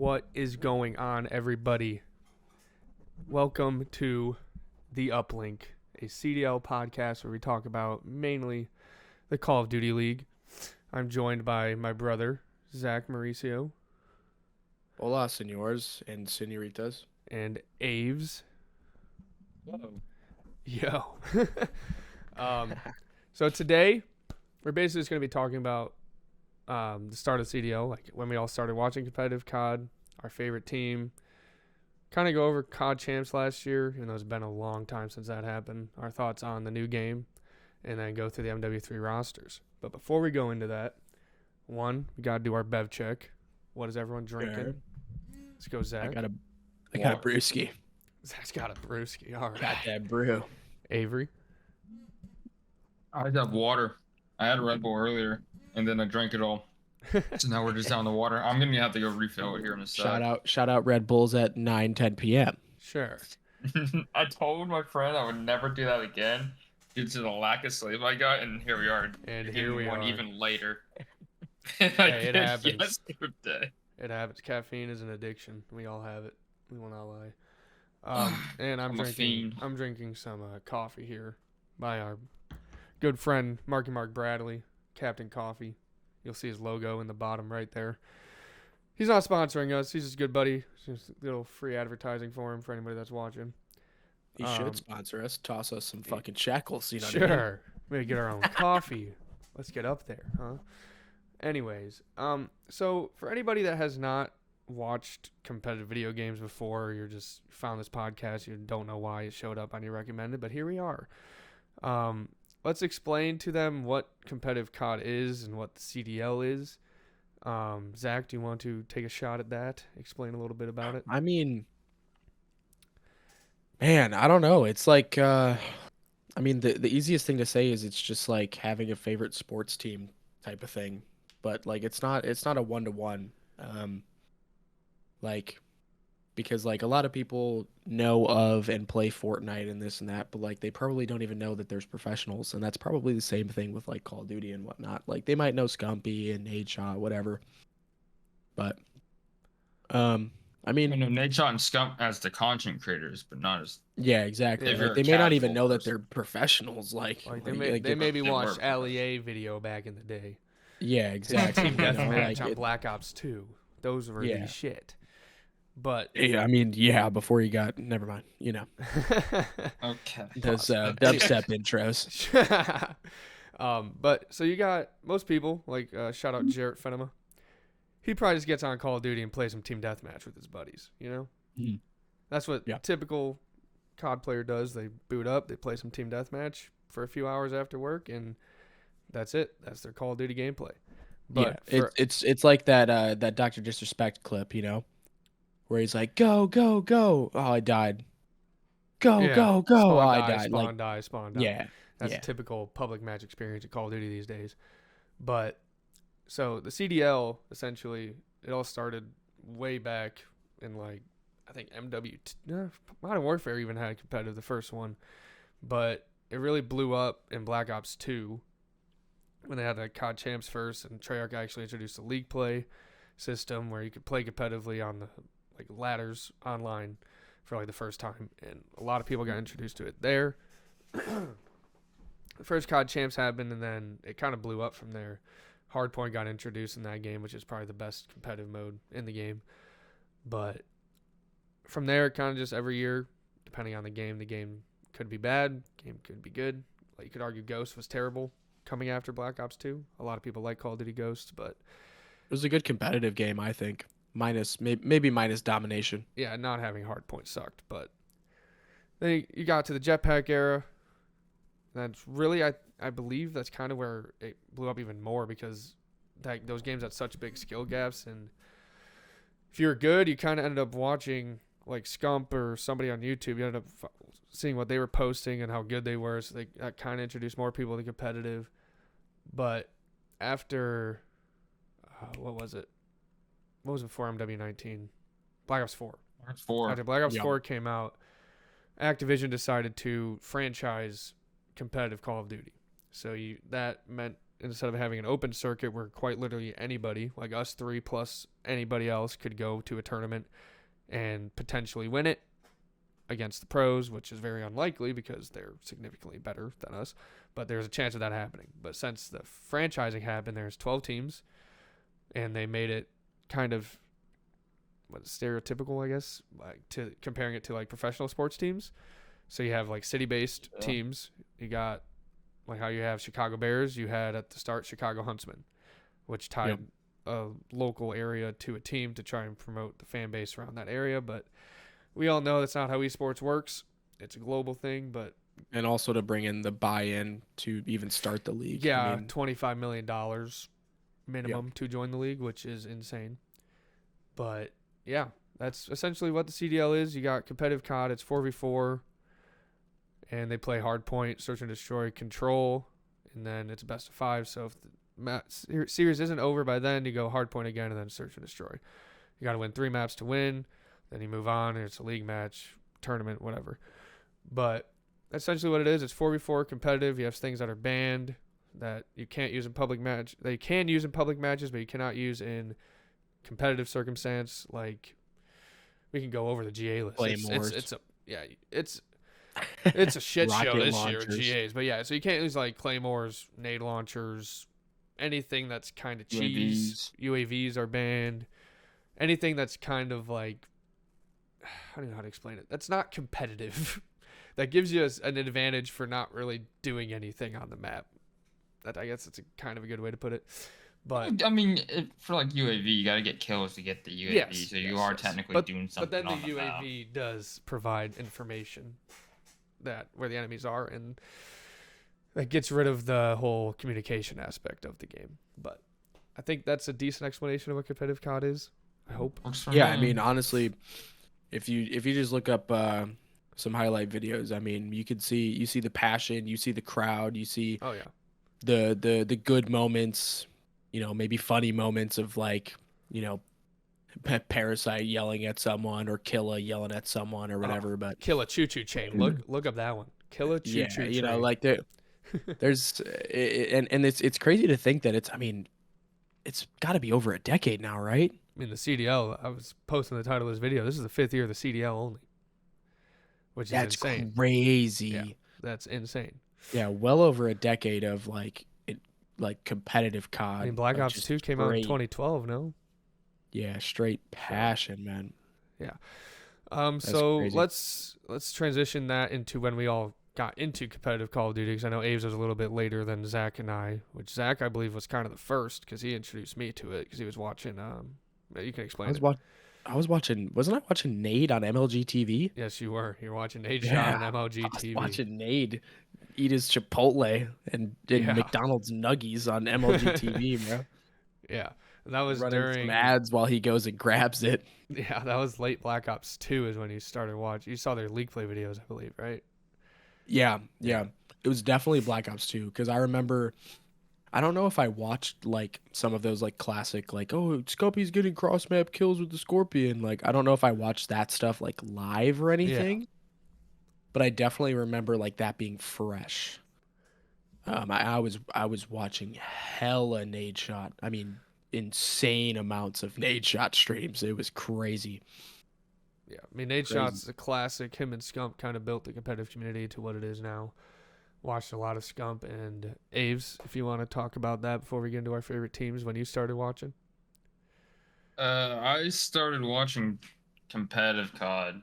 What is going on, everybody? Welcome to the Uplink, a CDL podcast where we talk about mainly the Call of Duty League. I'm joined by my brother, Zach Mauricio. Hola, senors and senoritas. And Aves. Whoa. Yo. So today, we're basically just going to be talking about the start of CDL, like when we all started watching competitive COD, our favorite team. Kind of go over COD champs last year, even though it's been a long time since that happened. Our thoughts on the new game, and then go through the MW3 rosters. But before we go into that, we got to do our bev check. What is everyone drinking? Sure. Let's go, Zach. I got a brewski. Zach's got a brewski. All right. Got that brew. Avery. I have water. I had a Red Bull earlier, and then I drank it all. So now we're just down the water. I'm gonna have to go refill it here in a sec. Shout out Red Bulls at 9-10 p.m. Sure. I told my friend I would never do that again due to the lack of sleep I got, and here we are. And here we are. Even later. Hey, it happens. Yesterday. It happens. Caffeine is an addiction. We all have it. We will not lie. And I'm I'm a drinking. fiend. I'm drinking some coffee here by our good friend Marky Mark Bradley, Captain Coffee. You'll see his logo in the bottom right there. He's not sponsoring us. He's just a good buddy. Just a little free advertising for him for anybody that's watching. He should sponsor us. Toss us some fucking shekels. You know what I mean? Sure. Maybe get our own coffee. Let's get up there, huh? Anyways, so for anybody that has not watched competitive video games before, or you just found this podcast, you don't know why it showed up on your recommended, but here we are. Let's explain to them what competitive COD is and what the CDL is. Zach, do you want to take a shot at that? Explain a little bit about it. I mean, man, I don't know. It's like, the easiest thing to say is it's just like having a favorite sports team type of thing. But like, it's not a one-to-one. Because like a lot of people know of and play Fortnite and this and that, but like they probably don't even know that there's professionals, and that's probably the same thing with like Call of Duty and whatnot. Like they might know Scumpy and Nadeshot, whatever. But I I mean, know Nate Shot and Scump as the content creators, but not as yeah, exactly. If you're Like, a they may not even casual know that person. they're professionals. Like They maybe they watched were LEA video back in the day. yeah, exactly. Team you know, Deathmatch like, on Black Ops 2. Those were Yeah. the shit. But yeah, I mean, yeah. Before you got, never mind. You know, okay. those dubstep intros. But so you got most people like shout out Jarrett Fenema. He probably just gets on Call of Duty and plays some team deathmatch with his buddies. You know, Mhm. that's what Yeah. typical COD player does. They boot up, they play some team deathmatch for a few hours after work, and that's it. That's their Call of Duty gameplay. But Yeah, it's like that Dr. Disrespect clip, you know, where he's like, go, go, go. Oh, I died. Go, yeah, go, go. Spawn Oh, I die, died. spawn Like, die, spawn die. yeah, That's yeah. a typical public match experience at Call of Duty these days. But so the CDL, essentially, it all started way back in like, I think Modern Warfare even had competitive, the first one. But it really blew up in Black Ops 2 when they had the COD Champs first, and Treyarch actually introduced a league play system where you could play competitively on the like ladders online for like the first time, and a lot of people got introduced to it there. The first COD Champs happened, and then it kind of blew up from there. Hardpoint got introduced in that game, which is probably the best competitive mode in the game. But from there, kind of just every year, depending on the game could be bad, game could be good. Like you could argue Ghost was terrible coming after Black Ops 2. A lot of people like Call of Duty Ghosts, but It was a good competitive game, I think. Maybe minus domination. yeah, not having Hardpoint sucked. But then you got to the Jetpack era. That's really, I believe that's kind of where it blew up even more, because those games had such big skill gaps, and if you were good, you kind of ended up watching like Scump or somebody on YouTube. You ended up seeing what they were posting and how good they were, so that kind of introduced more people to competitive. But after what was it? What was before MW19? Black Ops 4. That's 4. After Black Ops Yeah. 4 came out, Activision decided to franchise competitive Call of Duty. So that meant instead of having an open circuit where quite literally anybody, like us three plus anybody else, could go to a tournament and potentially win it against the pros, which is very unlikely because they're significantly better than us. But there's a chance of that happening. But since the franchising happened, there's 12 teams, and they made it kind of stereotypical, I guess, like to comparing it to like professional sports teams. So you have like city-based teams. You got like how you have Chicago Bears. You had at the start Chicago Huntsmen, which tied a local area to a team to try and promote the fan base around that area. But we all know that's not how esports works. It's a global thing, but And also to bring in the buy-in to even start the league. yeah, I mean, $25 million minimum to join the league, which is insane. But yeah, that's essentially what the CDL is. You got competitive COD. It's 4v4, and they play hardpoint, search and destroy, control, and then it's a best of 5. So if the series isn't over by then, you go hardpoint again and then search and destroy. You got to win 3 maps to win. Then you move on, and it's a league match, tournament, whatever. But that's essentially what it is. It's 4v4 competitive. You have things that are banned that you can't use in public match. They can use in public matches, but you cannot use in competitive circumstance. Like, we can go over the GA list. It's a shit show this year with GAs. But yeah, so you can't use like claymores, nade launchers, anything that's kind of cheese. UAVs are banned. Anything that's kind of like, I don't know how to explain it. That's not competitive. That gives you an advantage for not really doing anything on the map. That, I guess, it's a kind of a good way to put it. But I mean, for like UAV, you got to get kills to get the UAV, so you are technically doing something. But then on the map. UAV does provide information that where the enemies are, and that gets rid of the whole communication aspect of the game. But I think that's a decent explanation of what competitive COD is. I hope. Yeah, I mean, honestly, if you just look up some highlight videos, I mean, you see the passion, you see the crowd, you see the good moments, you know, maybe funny moments of like, you know, Parasite yelling at someone or Killa yelling at someone or whatever. But Killa Choo Choo Chain. Look up that one. Killa Choo Choo Chain. You know, like there's and it's crazy to think that it's got to be over a decade now, right? I mean, the CDL, I was posting the title of this video. This is the 5th year of the CDL only, which is insane. That's crazy. Yeah, that's insane. Yeah, well over a decade of like competitive COD. I mean, Black Ops 2 came out in 2012, no? Yeah, straight passion, man. Yeah. That's so crazy. let's transition that into when we all got into competitive Call of Duty, because I know Aves was a little bit later than Zach and I, which Zach, I believe, was kind of the first because he introduced me to it because he was watching. You can explain it. I was watching. Wasn't I watching Nade on MLG TV? Yes, you were. You're watching Nade Shot on MLG TV. I was watching Nade eat his Chipotle and did McDonald's nuggies on MLG TV, bro. Yeah, and that was running during some ads while he goes and grabs it. Yeah, that was late Black Ops 2 is when you started watching. You saw their league play videos, I believe, right? Yeah. It was definitely Black Ops 2 because I remember. I don't know if I watched like some of those like classic like, oh, Scopey's getting cross map kills with the Scorpion. Like, I don't know if I watched that stuff like live or anything, but I definitely remember like that being fresh. I was watching hella Nade Shot. I mean, insane amounts of Nade Shot streams. It was crazy. Yeah, I mean, Nade Shot's a classic. Him and Scump kind of built the competitive community to what it is now. Watched a lot of Scump and Aves, if you want to talk about that before we get into our favorite teams when you started watching. I started watching competitive COD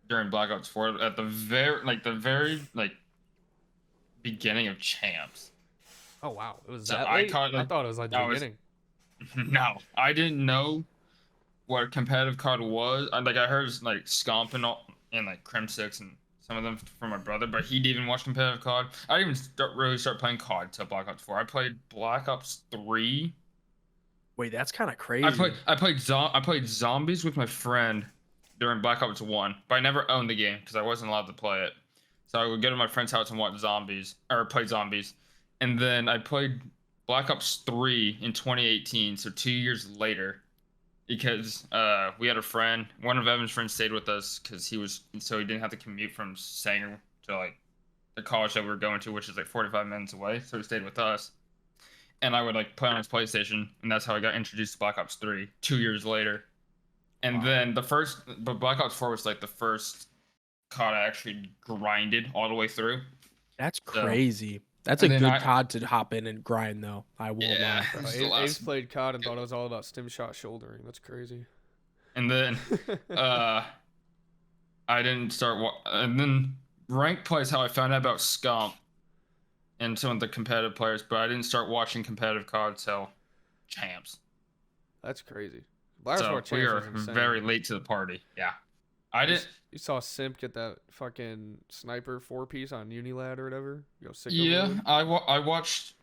during Black Ops 4 at the very beginning of Champs. Oh wow, it was So that I late? I thought it was like the beginning. No, I didn't know what competitive COD was. I heard like Scump and like Crim6 and some of them from my brother, but he didn't even watch competitive COD. I didn't even really start playing COD till Black Ops 4. I played Black Ops 3. Wait, that's kind of crazy. I played Zombies with my friend during Black Ops 1, but I never owned the game because I wasn't allowed to play it. So I would go to my friend's house and watch play Zombies. And then I played Black Ops 3 in 2018, so 2 years later, because we had a friend. One of Evan's friends stayed with us because he didn't have to commute from Sanger to like the college that we were going to, which is like 45 minutes away. So he stayed with us. and I would like play on his PlayStation, and that's how I got introduced to Black Ops 3 2 years later. And then but Black Ops 4 was like the first COD I actually grinded all the way through. That's So, crazy. That's a and then good COD to hop in and grind, though. I won't yeah, lie. it Bro, was the Ace last. played COD and thought it was all about stim shot shouldering. That's crazy. And then I didn't start. And then ranked play is how I found out about Scump and some of the competitive players, but I didn't start watching competitive COD till champs. That's crazy. Black Ops So 4 we champs are was insane. very late to the party. Yeah, I didn't. You saw Simp get that fucking sniper 4-piece on Unilad or whatever. Go sick. Yeah, I watched.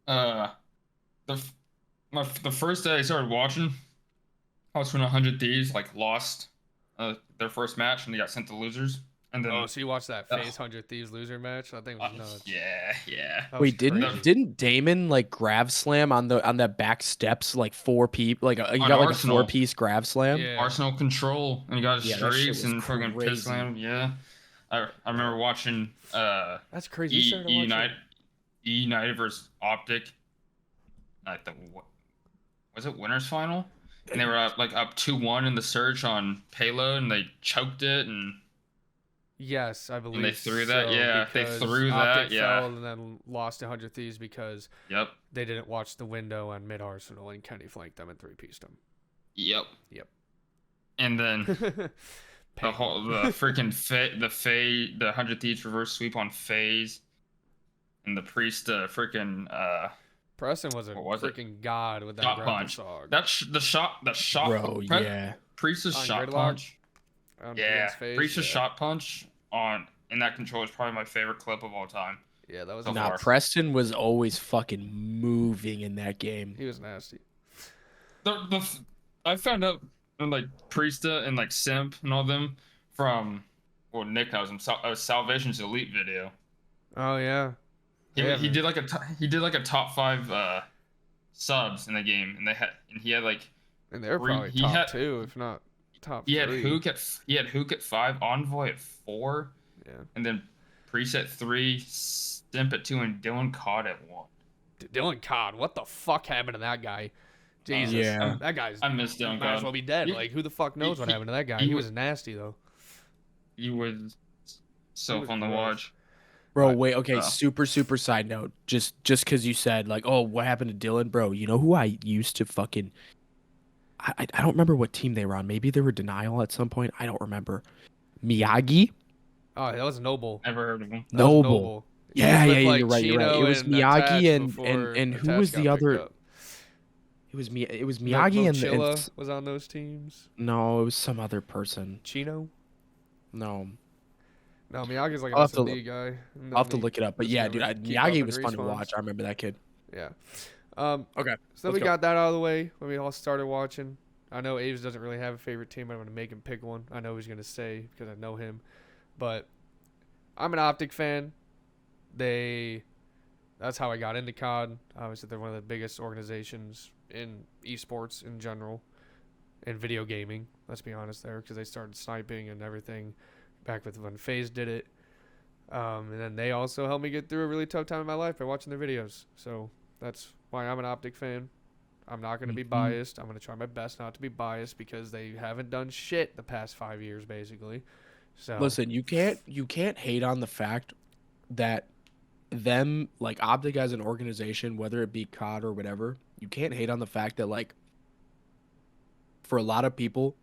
The the first day I started watching, I was when 100 Thieves like lost their first match and they got sent to losers. And then Oh, so you watched that FaZe 100 Thieves loser match? That thing was nuts. yeah. That was Wait, crazy. didn't Damon like grav slam on that back steps like 4 people? Like he On got like Arsenal. a 4-piece grav slam. Yeah. Arsenal control and he got his Yeah, that shit streaks was and fucking crazy. piss slam. Yeah, I remember watching That's crazy. You started watching- United versus Optic. Like was it winners final? And they were up 2-1 in the surge on payload and they choked it and. Yes, I believe. they threw that? so, Yeah, they because threw that, Optic yeah. fell and then lost to 100 Thieves because Yep. they didn't watch the window on mid Arsenal and Kenny flanked them and 3-pieced them. Yep. Yep. And then the freaking the 100 Thieves reverse sweep on FaZe, and the Priest freaking Preston was a what was it? freaking god with that Shot grapple punch. sog. That's the shot. Bro, yeah. Priest's On shot Gridlock? punch. Yeah, Against FaZe, Priest's yeah. shot punch in that control is probably my favorite clip of all time. Yeah, that was. So Nah, far. Preston was always fucking moving in that game. He was nasty. I found out like Priesta and like Simp and all them from Nick knows him Salvation's Elite video. Oh yeah. He did like a top 5 subs in the game, and he had like And they're probably he top had- 2, if not top he 3. had Hook at 5, Envoy at 4, Yeah. and then Priest at 3, Simp at 2, and Dylan Cod at 1. Dylan Codd, what the fuck happened to that guy? Jesus. Yeah. That guy's I miss Dylan might as Cod. well be dead. He- Like, who the fuck knows what he- happened to that guy? he He was- was nasty, though. He was so He was fun to gross. watch. Bro, Right. wait, okay, super side note. Just because you said like, oh, what happened to Dylan, bro? You know who I used to fucking I don't remember what team they were on. Maybe they were Denial at some point. I don't remember. Miyagi? Oh, that was Noble. Never heard of him. That was Noble. He Yeah, was yeah, with, you're right. You're right. Chino It was and Miyagi Attach and before who Attach was got the picked other? up. It was Miyagi and Mochila was on those teams. no, it was some other person. Chino? No, No, Miyagi's like I'll an have to S&D guy. I'll have to look it up. But just yeah, never dude, keep up Miyagi and was fun to respawns. watch. I remember that kid. Yeah. Okay, So then let's we go. got that out of the way when we all started watching. I know Aves doesn't really have a favorite team. I'm going to make him pick one. I know he's going to say because I know him. But I'm an Optic fan. That's how I got into COD. Obviously, they're one of the biggest organizations in esports in general and video gaming. Let's be honest there, because they started sniping and everything back with when FaZe did it. And then they also helped me get through a really tough time in my life by watching their videos. So that's why I'm an Optic fan. I'm not going to be biased. I'm going to try my best not to be biased because they haven't done shit the past 5 years, basically. So Listen, you can't hate on the fact that them like Optic as an organization, whether it be COD or whatever, you can't hate on the fact that like for a lot of people,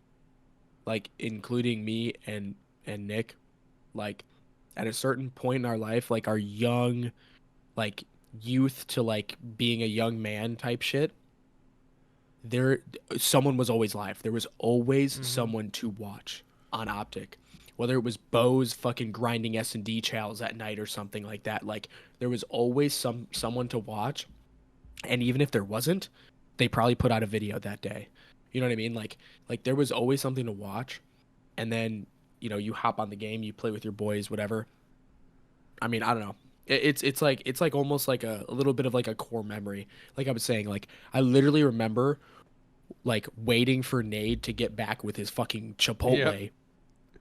like including me and Nick, like at a certain point in our life, like our young, like youth to like being a young man type shit, someone was always live. There was always someone to watch on Optic. Whether it was Bo's fucking grinding S&D chals at night or something like that, like there was always someone to watch, and even if there wasn't, they probably put out a video that day. You know what I mean? Like there was always something to watch, and then you hop on the game, you play with your boys, whatever. I mean, I don't know. It's like almost like a little bit of like a core memory. Like I was saying, like I literally remember like waiting for Nade to get back with his fucking Chipotle. Yep.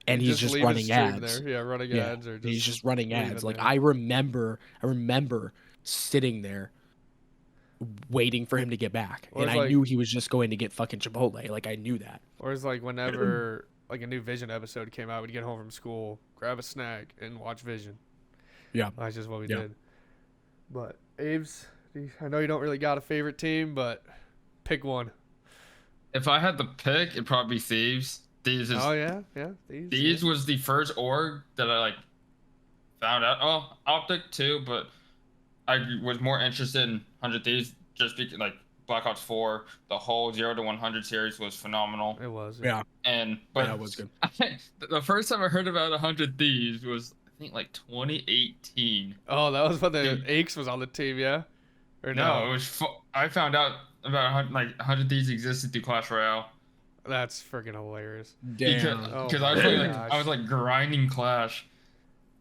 And he's just leave his running stream ads. there. Yeah, running Yeah, ads or he's just running leave ads. it Like there. I remember sitting there waiting for him to get back. Or And it's I like- knew he was just going to get fucking Chipotle. Like, I knew that. Or it's like whenever like a new Vision episode came out, we'd get home from school, grab a snack, and watch Vision. Yeah. That's just what we Yeah. did. But Abe's, I know you don't really got a favorite team, but pick one. If I had to pick, it'd probably be Thieves. Thieves is Oh yeah. Thieves was the first org that I like found out. Oh, Optic too, but I was more interested in 100 Thieves just because like Black Ops 4, the whole 0 to 100 series was phenomenal. It was. Yeah. But Yeah, it was good. the first time I heard about 100 Thieves was I think like 2018. Oh, that was when the Dude. Aches was on the team, yeah. Or No, it was. I found out about 100 Thieves existed through Clash Royale. That's freaking hilarious. Damn. Oh Because my I was playing, gosh. I was like grinding Clash,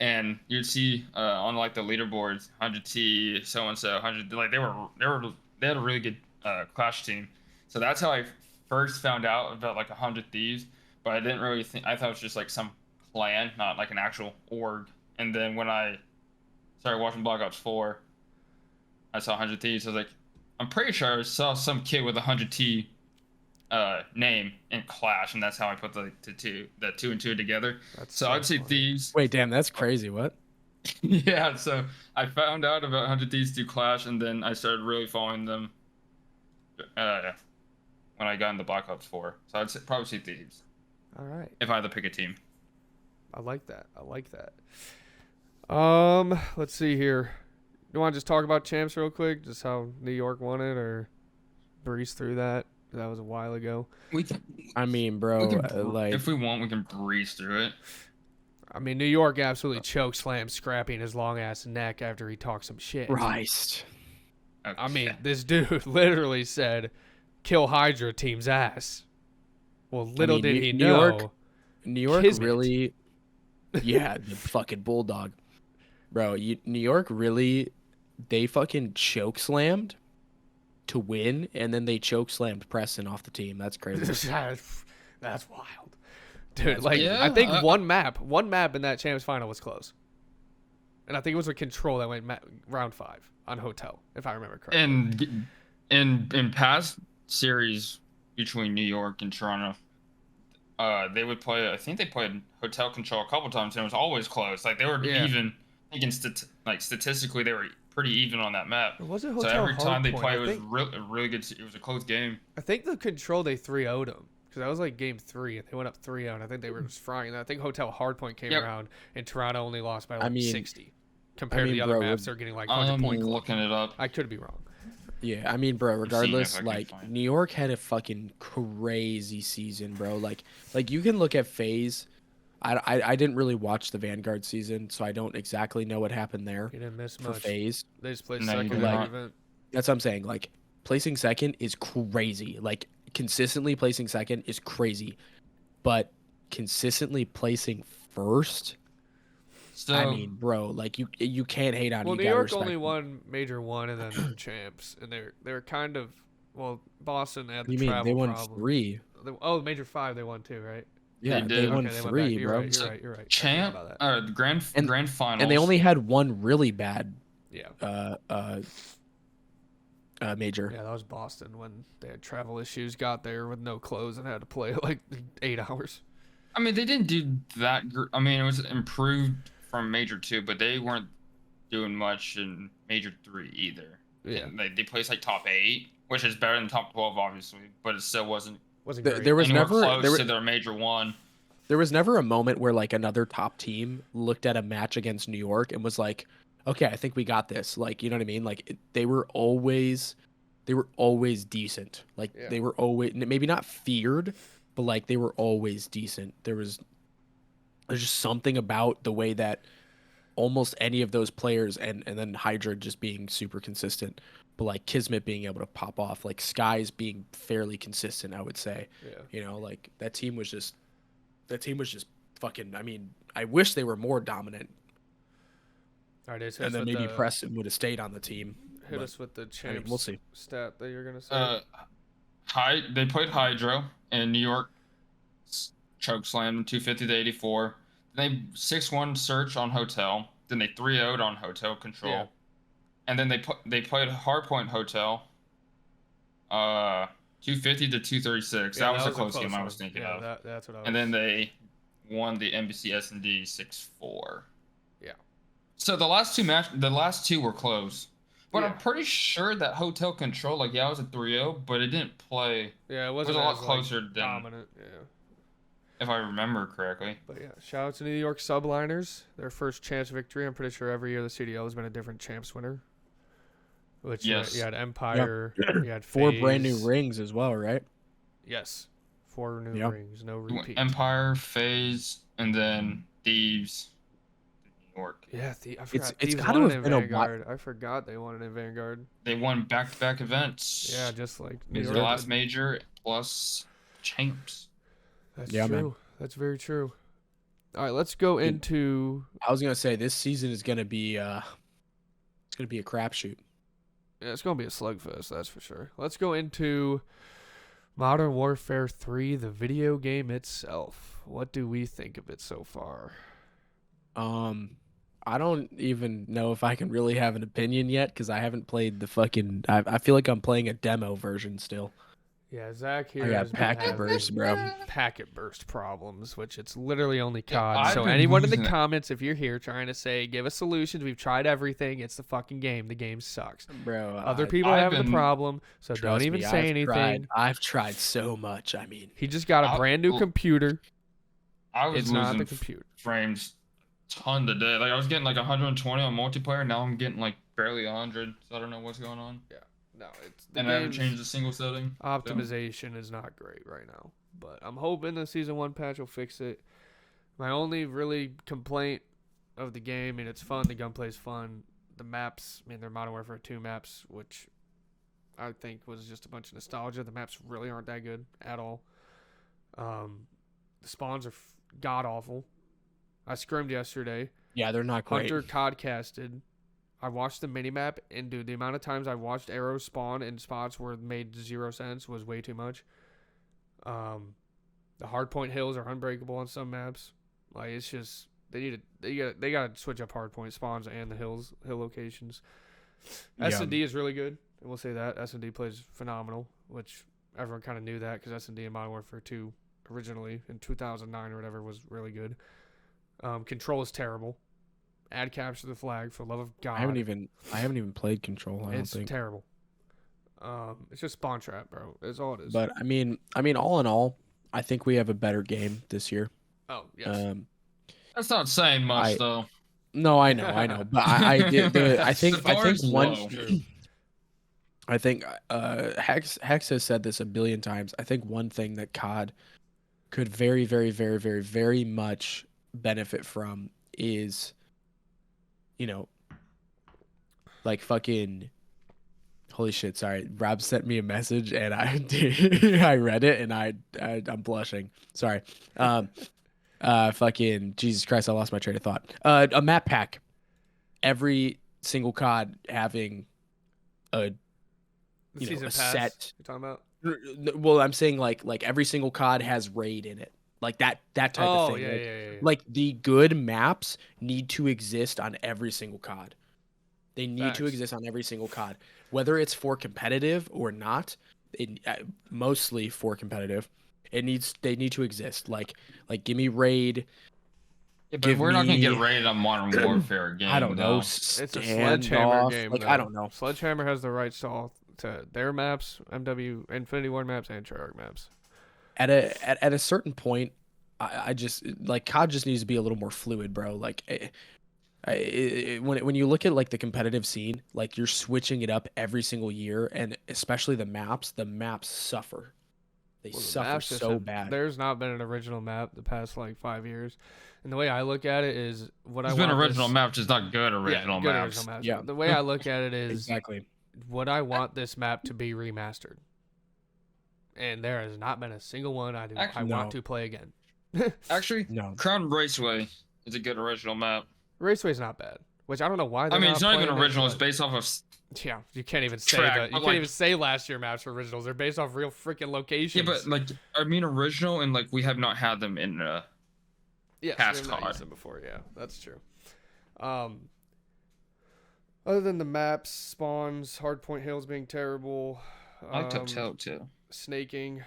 and you'd see on like the leaderboards 100T, so and so 100. Like they had a really good Clash team. So that's how I first found out about like 100 Thieves. But I didn't really think. I thought it was just like some clan, not like an actual org. And then when I started watching Black Ops 4, I saw 100 Thieves. I was like, I'm pretty sure I saw some kid with a 100T name in Clash, and that's how I put the two and two together. That's So I'd say funny. Thieves. Wait, damn, that's crazy. What? Yeah, so I found out about 100 Thieves through Clash, and then I started really following them when I got into Black Ops 4. So I'd probably say Thieves All right. if I had to pick a team. I like that. Let's see here. You want to just talk about champs real quick? Just how New York won it, or breeze through that? That was a while ago. We can, I mean, bro, like, if we want, we can breeze through it. I mean, New York absolutely choke slammed Scrappy in his long ass neck after he talked some shit. Christ. Okay. I mean, this dude literally said, "Kill Hydra team's ass." Well, little mean, did New- he New know. York- New York Kismet. really, yeah, the fucking bulldog, bro. New York really, they fucking choke slammed to win, and then they choke slammed Preston off the team. That's crazy. That's wild, dude. That's Like, crazy. I think Yeah, one map in that champs final was close, and I think it was a control that went round 5 on Hotel, if I remember correctly. And in past series between New York and Toronto, they would play. I think they played Hotel Control a couple times, and it was always close. Like they were Yeah. even. I think statistically, they were pretty even on that map. Or was it So Hotel every time they Hardpoint? play, I it was think- really good. It was a close game. I think the control they 3-0'd them because that was like game 3 and they went up 3-0 and I think they were just frying. I think Hotel Hardpoint came Yep. around and Toronto only lost by like I mean- 60 compared to the mean, other bro, maps. They're getting like I'm 100-point. looking it up. I could be wrong. Yeah, I mean, bro, regardless, I can like find it. New York had a fucking crazy season, bro. Like you can look at FaZe. I didn't really watch the Vanguard season, so I don't exactly know what happened there You didn't miss for much. FaZe. They just played No, you second did in the not. event. That's what I'm saying. Like placing second is crazy. Like consistently placing second is crazy, but consistently placing first. So I mean, bro, like you can't hate on. Well, you New gotta York respect only them. won Major 1 and then champs, and they're kind of Boston had the You mean travel they won problem. 3? Major 5 they won too, right? Yeah, did. they won Okay, they went 3, back. You're bro. right. So, You're right. I forgot champ, about that. the grand finals, And they only had one really bad Yeah. major. Yeah, that was Boston when they had travel issues, got there with no clothes and had to play like 8 hours. I mean, they didn't do that. I mean, it was improved from Major 2, but they weren't doing much in Major 3 either. Yeah. And they placed like top 8, which is better than top 12, obviously, but it still wasn't Wasn't There- great. there was anywhere never- close there were- to their Major 1. There was never a moment where like another top team looked at a match against New York and was like, "Okay, I think we got this." Like, you know what I mean? Like they were always decent. Like Yeah. they were always maybe not feared, but like they were always decent. There's just something about the way that almost any of those players and then Hydra just being super consistent, but like Kismet being able to pop off, like Skies being fairly consistent, I would say. Yeah. You know, like that team was just fucking. I mean, I wish they were more dominant, All right, and then maybe Preston would have stayed on the team. hit but, us with the I mean, champs we'll see. stat that you're gonna say. They played Hydro, and New York chokeslammed 250 to 84. They 6-1 search on Hotel. Then they 3-0'd on Hotel Control. Yeah. and then they played Hardpoint Hotel. 250 to 236. Yeah, that was a a close game I one. was thinking yeah, of. That's what I was. And then they won the NBC S&D 6-4. Yeah. So the last two were close. But I'm pretty sure that Hotel Control, like, yeah, it was a 3-0, but it didn't play. Yeah, it It was wasn't a lot as, closer like, than, dominant. Yeah. if I remember correctly. But yeah, shout out to New York Subliners. Their first champs victory. I'm pretty sure every year the CDL has been a different champs winner. Which Yes. you had Empire, you had 4 brand new FaZe. rings as well, right? Yes. 4 new Yep. rings, no repeat. Empire, FaZe, and then Thieves. New York. Yeah, I forgot. It's Thieves gotta won it have in been a Vanguard. I forgot they won it in Vanguard. They won back-to-back events. Yeah, just like New It's York the last did. major plus champs. That's Yeah, true. man. That's very true. All right, let's go into. I was gonna say this season is gonna be a crapshoot. Yeah, it's gonna be a slugfest, that's for sure. Let's go into Modern Warfare 3, the video game itself. What do we think of it so far? I don't even know if I can really have an opinion yet because I haven't played the fucking. I feel like I'm playing a demo version still. Yeah, Zach here I got has been packet having burst, bro. packet burst problems, which it's literally only Yeah, COD. I've So been anyone in the losing it. comments, if you're here trying to say, give us solutions, we've tried everything, it's the fucking game. The game sucks. Bro, Other people I've having the been- problem, so don't trust even me, say anything. I've tried so much. I mean, He just got a I- brand new well, computer. I was It's not losing the computer. frames ton today. Like I was getting like 120 on multiplayer. Now I'm getting like barely 100. So I don't know what's going on. No, it's the And I haven't game's changed a single setting. optimization is not great right now. But I'm hoping the season 1 patch will fix it. My only really complaint of the game, I mean, it's fun. The gunplay is fun. The maps, I mean, they're Modern Warfare 2 maps, which I think was just a bunch of nostalgia. The maps really aren't that good at all. The spawns are god awful. I scrimmed yesterday. yeah, they're not great. Hunter codcasted. I watched the minimap, and dude, the amount of times I watched arrows spawn in spots where it made 0 sense was way too much. The hardpoint hills are unbreakable on some maps. Like, it's just they gotta switch up hardpoint spawns and the hill locations. Yeah. S&D is really good. I will say that S&D plays phenomenal, which everyone kind of knew that because S&D in Modern Warfare 2 originally in 2009 or whatever was really good. Control is terrible. Add capture the flag for the love of God. I haven't even played Control. I don't It's think. terrible. It's just spawn trap, bro. That's all it is. But I mean, all in all, I think we have a better game this year. oh yes, That's not saying much though. No, I know, but I think The bar is one. low. I think Hex has said this a billion times. I think one thing that COD could very, very, very, very, very much benefit from is, like fucking. Holy shit! Sorry, Rob sent me a message and I I read it and I'm blushing. Sorry. Fucking Jesus Christ! I lost my train of thought. A map pack. Every single COD having a the season a pass. set. You're talking about? Well, I'm saying like every single COD has raid in it, like that type of Oh thing. yeah, like, yeah. like the good maps need to exist on every single COD. They need to Facts. exist on every single COD, whether it's for competitive or not. Mostly for competitive. They need to exist. Like give me raid. Yeah, but Give we're not gonna get me- rated on Modern Warfare game. I don't know. though. It's a Sledgehammer Standoff. game. Like though. I don't know. Sledgehammer has the rights to their maps, MW Infinity War maps, and Treyarch maps. At a certain point, I just like COD just needs to be a little more fluid, bro. Like when you look at like the competitive scene, like you're switching it up every single year, and especially the maps suffer. They Well, the suffer maps just so have- bad. There's not been an original map the past like 5 years, and the way I look at it is what I There's been want original this, maps, just not good original good maps. original maps. Yeah. The way I look at it is Exactly. would I want this map to be remastered? And there has not been a single one I Actually, want no. to play again. Actually, No. Crown Raceway is a good original map. Raceway's not bad, which I don't know why. I They're mean, it's not even playing it, original. It's but- based off of. Yeah, you can't even say Track, that. You but, can't like- even say last year maps were originals. They're based off real freaking Yeah, locations. but like I mean original, and like we have not had them in. yes, past we've not COD. used them before. Yeah, that's true. Other than the maps, spawns, hardpoint hills being terrible, I like Telltale too. snaking,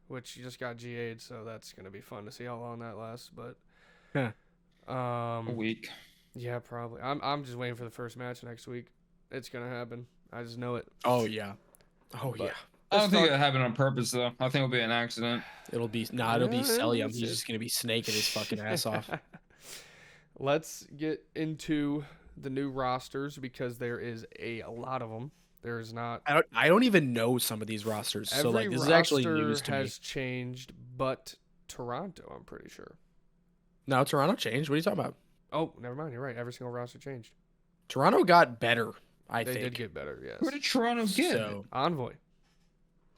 which you just got GA'd, so that's gonna be fun to see how long that lasts. But Yeah. A week. yeah, probably. I'm just waiting for the first match next week. It's gonna happen. I just know it. Oh yeah. Oh But yeah. I don't think it happened on purpose though. I think it'll be an accident. It'll be Yeah, Celium. He's it's- just gonna be snaking his fucking ass off. Let's get into the new rosters because there is a lot of them. There's not. I don't even know some of these rosters, so like this is actually news to me. has changed, but Toronto, I'm pretty sure. No, Toronto changed. What are you talking about? Oh, never mind. You're right. Every single roster changed. Toronto got better. I They think. did get better. Yes. Who did Toronto get? So Envoy.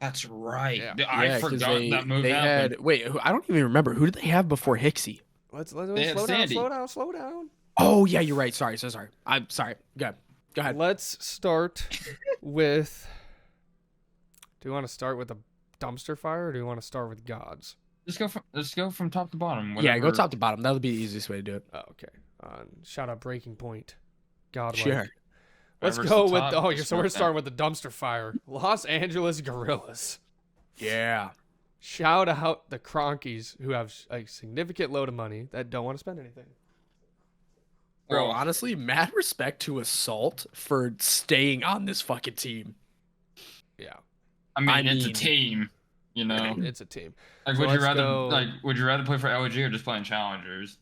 That's right. Yeah. I yeah, 'cause forgot that move they happened. had. Wait, I don't even remember. Who did they have before Hixie? Let's They had slow down. Sandy. Slow down. Oh yeah, you're right. Sorry, so sorry. I'm sorry. Go ahead. Let's start with. Do you want to start with the dumpster fire, or do you want to start with gods? Let's go from top to bottom. Yeah, go whatever. top to bottom. That would be the easiest way to do it. Oh, okay. Shout out Breaking Point. God. Sure. Let's Whatever's go the with. top, Oh, just so we're mark starting with the dumpster fire. Los Angeles Gorillas. Yeah. Shout out the Cronkies who have a significant load of money that don't want to spend anything. Bro, Well, honestly, mad respect to Assault for staying on this fucking team. Yeah, I mean, it's a mean- team. You know, it's a team. like So would you let's rather go- would you rather play for LG or just playing challengers?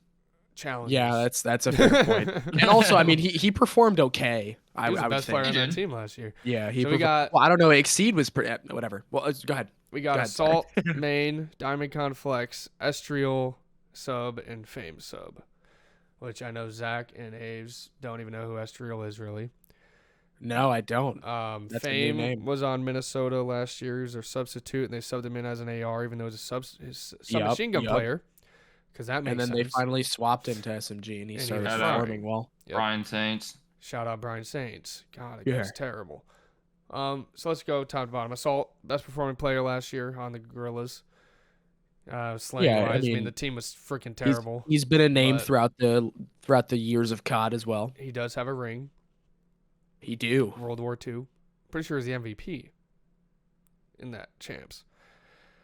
Challenge. Yeah, that's a fair point. And also, I mean, he performed okay. He I was the would best think. player on He that did. team last year. Yeah, he. So we got- Well, I don't know. Exceed was whatever. Well, go ahead. We got Go ahead, sorry. Assault, Main, Diamond Con Flex, Estriel sub, and Fame sub. Which I know Zach and Aves don't even know who Estriel is really. No, I don't. That's a new Fame name. was on Minnesota last year. He's their substitute, and they subbed him in as an AR, even though he's a submachine gun Yup. player. Because that makes And then sense. they finally swapped him to SMG, and he And he started was performing fine. well. Yep. Brian Saints. Shout out Brian Saints. God, Yeah. that's terrible. So let's go top to bottom. Assault, best performing player last year on the Gorillas. Slang Yeah, I wise, I mean mean, the team was freaking terrible. He's been a name But- throughout the years of COD as well. He does have a ring, He do. World War II. Pretty sure he's the MVP in that champs.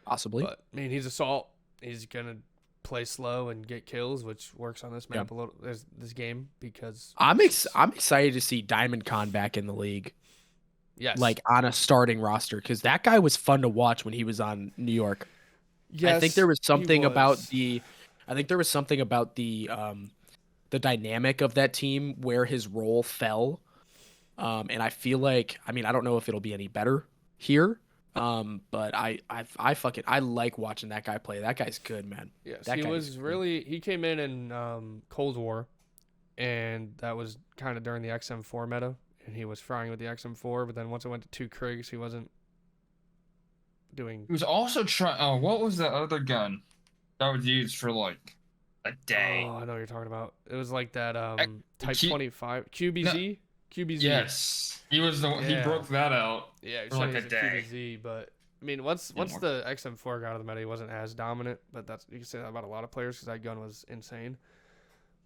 Possibly. But I mean, he's Assault. He's gonna play slow and get kills, which works on this map a little. There's this game because I'm excited to see Diamond Con back in the league, yes, like on a starting roster, because that guy was fun to watch when he was on New York. yes, I think there was he something about was. the the dynamic of that team where his role fell. And I feel like, I mean, I don't know if it'll be any better here. But I like watching that guy play. That guy's good, man. Yes, That he guy was is good. really. He came in Cold War, and that was kind of during the XM4 meta, and he was frying with the XM4. But then once it went to 2 Krigs, he wasn't doing. He was also trying. Oh, what was the other gun that was used for like a day? Oh, I know what you're talking about. It was like that Type Q- 25 QBZ. QBZ. Yes, he was the one. He Yeah. broke that out. Yeah, he for said like he a was day. QBZ, but I mean, once more. the XM4 got out of the meta, he wasn't as dominant. But that's you can say that about a lot of players because that gun was insane.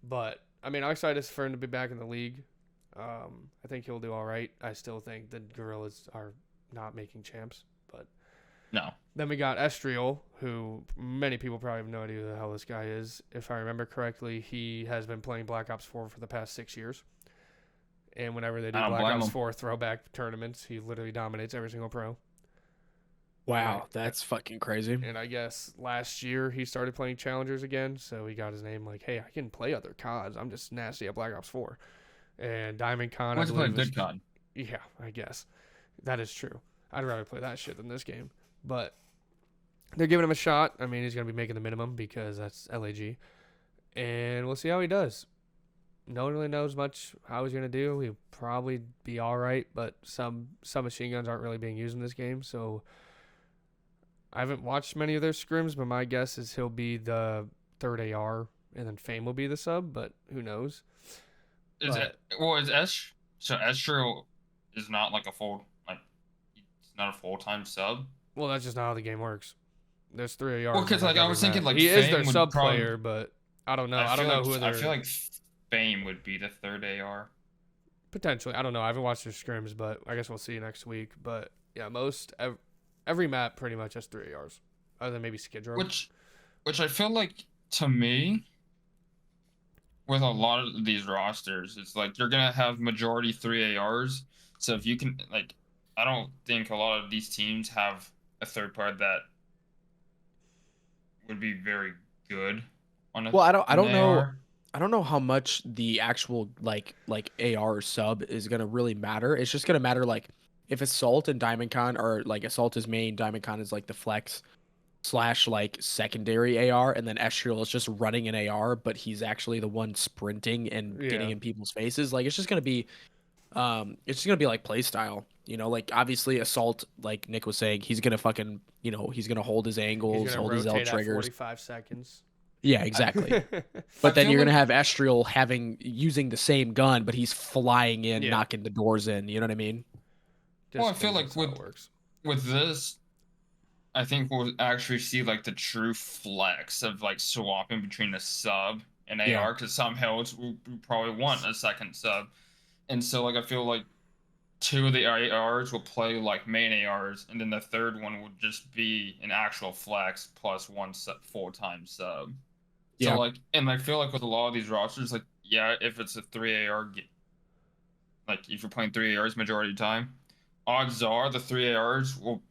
But I mean, I'm excited for him to be back in the league. I think he'll do all right. I still think the Gorillas are not making champs, but No, then we got Estriel, who many people probably have no idea who the hell this guy is. If I remember correctly, he has been playing Black Ops 4 for the past 6 years. And whenever they do I don't Black blame Ops him. 4 throwback tournaments, he literally dominates every single pro. Wow, Right. that's fucking crazy. And I guess last year he started playing Challengers again, so he got his name like, hey, I can play other CODs. I'm just nasty at Black Ops 4. And Diamond Con, I why to play believe, was- good COD? yeah, I guess. That is true. I'd rather play that shit than this game. But they're giving him a shot. I mean, he's going to be making the minimum because that's LAG. And we'll see how he does. No one really knows much how he's going to do. He'll probably be all right, but some machine guns aren't really being used in this game. So I haven't watched many of their scrims, but my guess is he'll be the third AR, and then Fame will be the sub, but who knows? Is But- it? Well, is S? So Estro is not like a full it's not a full-time sub. Well, that's just not how the game works. There's 3 ARs. Well, 'cause, on like, I every was thinking, map. like, he is Fame their would sub probably- player, but I don't know. I don't know who I they're. feel like Fame would be the third AR. Potentially. I don't know. I haven't watched their scrims, but I guess we'll see next week. But yeah, every map pretty much has 3 ARs, other than maybe Skid Row. Which I feel like, to me, with a lot of these rosters, it's like you're gonna have majority 3 ARs. So if you can, like, I don't think a lot of these teams have a third part that would be very good on Well, I an don't know. AR. I don't know how much the actual like AR sub is gonna really matter. It's just gonna matter like if Assault and Diamond Con are like Assault is main, Diamond Con is like the flex slash like secondary AR, and then Estriel is just running an AR, but he's actually the one sprinting and getting Yeah. in people's faces. Like it's just gonna be like play style. Like obviously Assault, like Nick was saying, he's gonna fucking he's gonna hold his He's angles, gonna hold his L rotate at triggers. 45 seconds. Yeah, exactly. I But then feel you're gonna like have Estriel using the same gun, but he's flying in, Yeah. knocking the doors in. You know what I mean? Just Well, I feel 'cause like that's how it works. with this, I think we'll actually see like the true flex of like swapping between a sub and Yeah. AR, because some hills will probably want a second sub, and so like I feel like 2 of the ARs will play like main ARs, and then the third one will just be an actual flex plus one full-time sub. Yeah. So like, and I feel like with a lot of these rosters, like yeah, if it's a 3 AR, like if you're playing 3 ARs majority of the time, odds are the 3 ARs will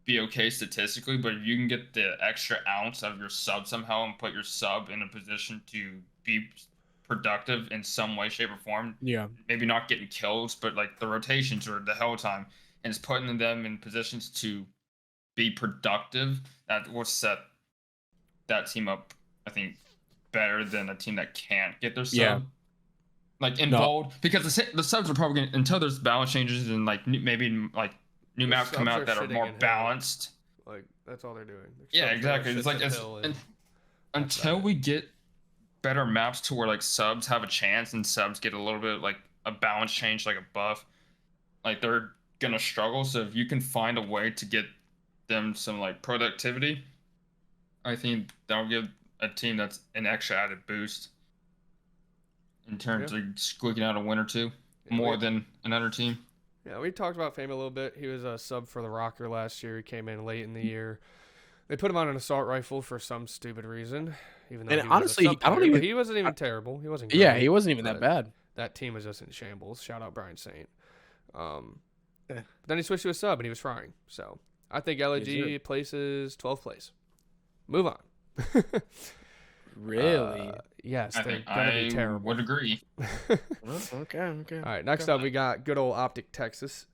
be okay statistically, but if you can get the extra ounce of your sub somehow and put your sub in a position to be productive in some way, shape, or form, Yeah. maybe not getting kills, but like the rotations or the hell time, and it's putting them in positions to be productive, that will set that team up, I think, better than a team that can't get their sub. Yeah. Like in No. bold, because the subs are probably gonna, until there's balance changes and like maybe like new The maps come subs out are that are shitting more in Hill. balanced. Like that's all they're doing. Yeah, Subs exactly. are It's like shifting it's, Hill and that's until about it. we get better maps to where like subs have a chance and subs get a little bit like a balance change, like a buff, like they're gonna struggle. So if you can find a way to get them some like productivity, I think that'll give a team that's an extra added boost in terms of squeaking out a win or two more than another team. Yeah, we talked about Fame a little bit. He was a sub for the Rocker last year. He came in late in the year. They put him on an assault rifle for some stupid reason, even though And he honestly, was a sub I don't player, even. but he wasn't even terrible. He wasn't. Yeah, great, he wasn't even that but bad. That team was just in shambles. Shout out Brian Saint. Yeah. But then he switched to a sub and he was frying. So I think LAG places 12th place. Move on. Really? Yes, I they're think gonna be I terrible. would agree. Well, okay. All right, next up we got good old Optic Texas.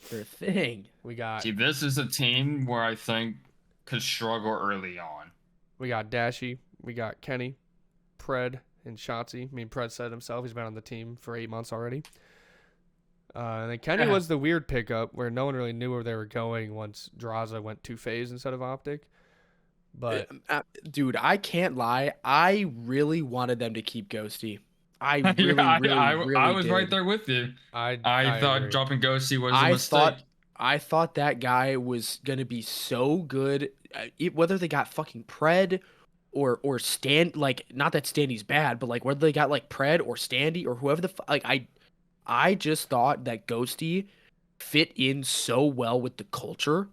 Sure thing. We got See, this is a team where I think could struggle early on. Dashy, we got Kenny, Pred, and Shotzi. I mean, Pred said himself he's been on the team for 8 months already. And then Kenny was the weird pickup where no one really knew where they were going once Draza went 2-phase instead of Optic. But dude, I can't lie. I really wanted them to keep Ghosty. I really, Yeah, really I was did. right there with you. I thought agree. dropping Ghosty was a mistake. I thought that guy was gonna be so good. Whether they got fucking Pred or Stan, like not that Standy's bad, but like whether they got like Pred or Standy or whoever like I just thought that Ghosty fit in so well with the culture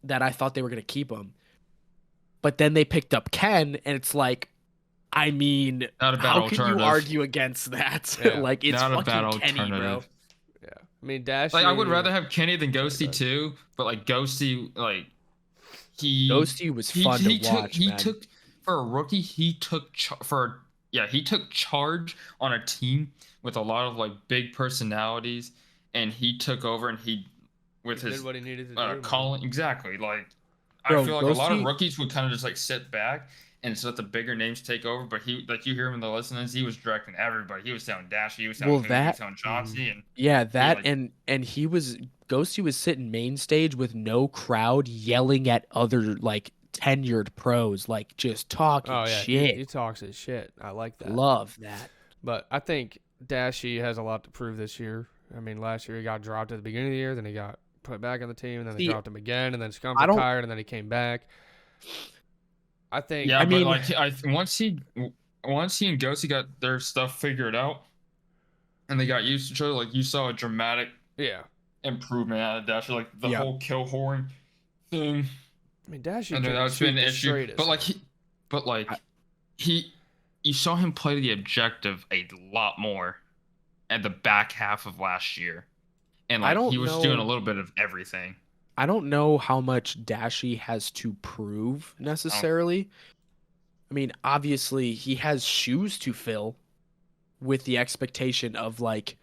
that I thought they were gonna keep him. But then they picked up Ken, and it's like, I mean, Not a bad how can you alternative. argue against that? Yeah, like, it's Not a bad fucking Kenny, bro. alternative. Yeah, I mean Dashy. Like I would rather have Kenny than Ghosty too, but like Ghosty, like Ghosty was fun to watch, he man. took for a rookie. He took he took charge on a team with a lot of like big personalities, and he took over and he did what he needed to do. calling exactly. Like Bro, I feel like a lot of Ghosty- rookies would kind of just like sit back and just let the bigger names take over. But he, like you hear him in the listeners, he was directing everybody. He was telling Dash, he was telling he was telling Chauncey, and Yeah, that like- and he was Ghosty was sitting main stage with no crowd yelling at other like tenured pros, like just talking shit. He talks his shit. I like that. Love that. But I think Dashy has a lot to prove this year. I mean, last year he got dropped at the beginning of the year, then he got put back on the team, and then they dropped him again, and then Scump retired, and then he came back. I think. Yeah, I mean, but like once he and Ghosty got their stuff figured out, and they got used to each other. Like you saw a dramatic Yeah. improvement out of Dasher, like the Yeah. whole kill horn thing. I mean, Dashy I know can that's shoot been an the issue, straightest. but you saw him play the objective a lot more at the back half of last year, and I like don't he was know. doing a little bit of everything. I don't know how much Dashi has to prove necessarily. I mean, obviously he has shoes to fill with the expectation of like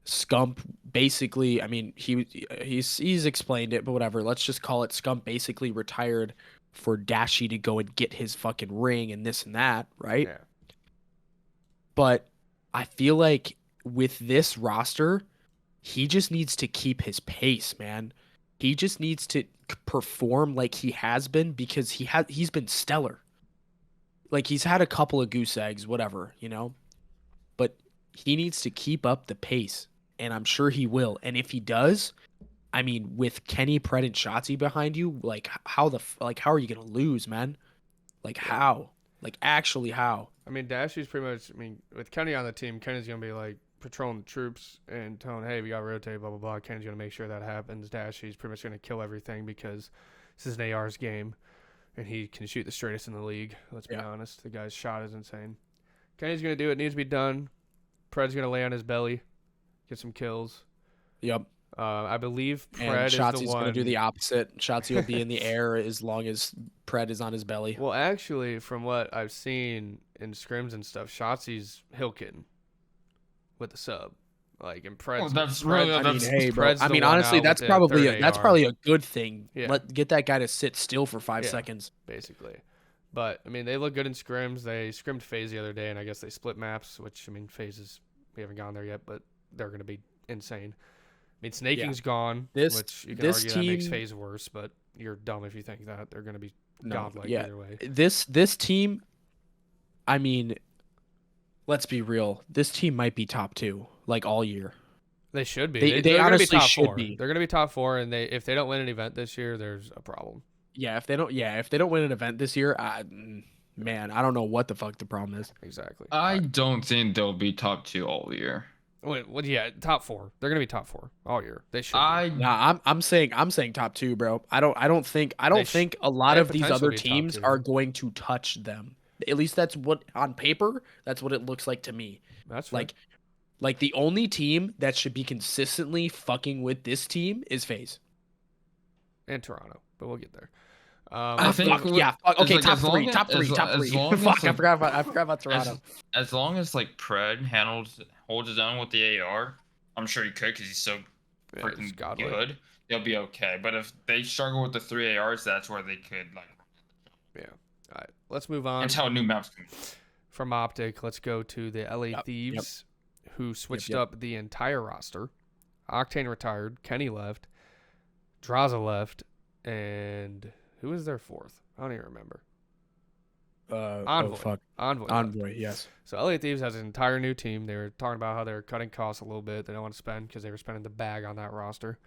Scump basically, I mean, he's explained it, but whatever. Let's just call it Scump basically retired for Dashi to go and get his fucking ring and this and that, right? Yeah. But I feel like with this roster, he just needs to keep his pace, man. He just needs to perform like he has been because he's been stellar. Like he's had a couple of goose eggs, whatever, you know. But he needs to keep up the pace, and I'm sure he will. And if he does, I mean, with Kenny, Pred, and Shotzi behind you, like how are you gonna lose, man? Like how? Like actually how? I mean, Dashy's pretty much. I mean, with Kenny on the team, Kenny's gonna be like patrolling the troops and telling, "Hey, we got to rotate, blah blah blah." Kenny's gonna make sure that happens. Dashy's pretty much gonna kill everything because this is an AR's game, and he can shoot the straightest in the league. Let's be honest. The guy's shot is insane. Kenny's gonna do it. Needs to be done. Pred's gonna lay on his belly, get some kills. Yep. I believe And Pred is the Shotzi's one. gonna do the opposite. Shotzi will be in the air as long as Pred is on his belly. Well, actually, from what I've seen in scrims and stuff, Shotzi's hill kicking with the sub. Like, and Pred's. Oh, that's Pred- really- I mean, that's- hey, bro. Pred's I the mean, one honestly, out that's with the probably third that's AR. probably a good thing. Yeah. Get that guy to sit still for 5 Yeah. seconds. Basically. But, I mean, they look good in scrims. They scrimmed FaZe the other day, and I guess they split maps, which, I mean, FaZe we haven't gone there yet, but they're going to be insane. I mean, Snaking's gone, which you can argue that makes FaZe worse, but you're dumb if you think that. They're going to be godlike either way. This team, I mean, let's be real. This team might be top 2, like, all year. They should be. They they're honestly gonna be top should 4. be. They're going to be top 4, and if they don't win an event this year, there's a problem. Yeah, if they don't win an event this year, man, I don't know what the fuck the problem is. Exactly. I don't think they'll be top 2 all year. Wait, well, yeah, top 4. They're gonna be top 4 all year. They should. Nah, I'm saying top 2, bro. I don't think a lot of these other teams are going to touch them. At least that's what on paper. That's what it looks like to me. That's fair. Like the only team that should be consistently fucking with this team is FaZe and Toronto, but we'll get there. I think okay, like, top three. Fuck, I forgot about Toronto. As long as like Pred holds his own with the AR, I'm sure he could because he's so freaking good. They'll be okay. But if they struggle with the 3 ARs, that's where they could like. Yeah. All right. Let's move on. That's how new maps can. From Optic, let's go to the LA Thieves, who switched up the entire roster. Octane retired. Kenny left. Draza left, and who was their 4th? I don't even remember. Envoy. Envoy, yes. So LA Thieves has an entire new team. They were talking about how they're cutting costs a little bit. They don't want to spend because they were spending the bag on that roster.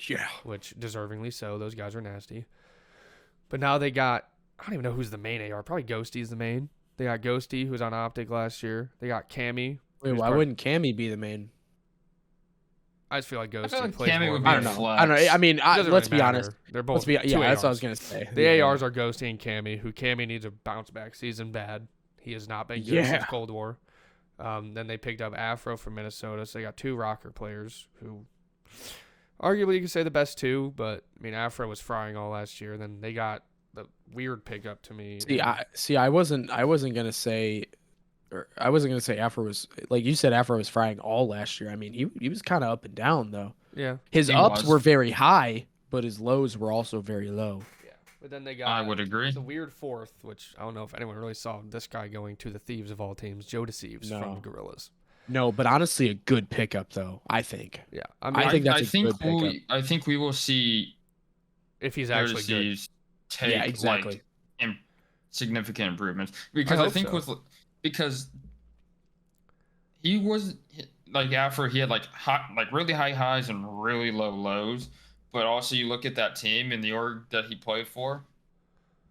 Yeah. Which, deservingly so. Those guys are nasty. But now they got, I don't even know who's the main AR. Probably Ghosty's the main. They got Ghosty, who was on Optic last year. They got Cammy. Wait, why wouldn't Cammy be the main? I just feel like Ghosty like plays Cammy more. would be I don't know. I mean, let's be honest. They're both that's what I ARs. was gonna say. The ARs are Ghosty and Cammy, who Cammy needs a bounce back season bad. He has not been good since Cold War. Then they picked up Afro from Minnesota, so they got 2 rocker players who, arguably, you could say the best 2. But I mean, Afro was frying all last year. Then they got the weird pickup to me. I wasn't gonna say. I wasn't gonna say Afro was like you said. Afro was frying all last year. I mean, he was kind of up and down though. Yeah, his ups were very high, but his lows were also very low. Yeah, but then they got. I would agree. The weird 4th, which I don't know if anyone really saw this guy going to the Thieves of all teams, Joe Deceives from Gorillas. No, but honestly, a good pickup though. I think. Yeah, I think that's a good pickup. I think we will see if he's actually good. Take like significant improvements because I think because he was like after he had like really high highs and really low lows, but also you look at that team and the org that he played for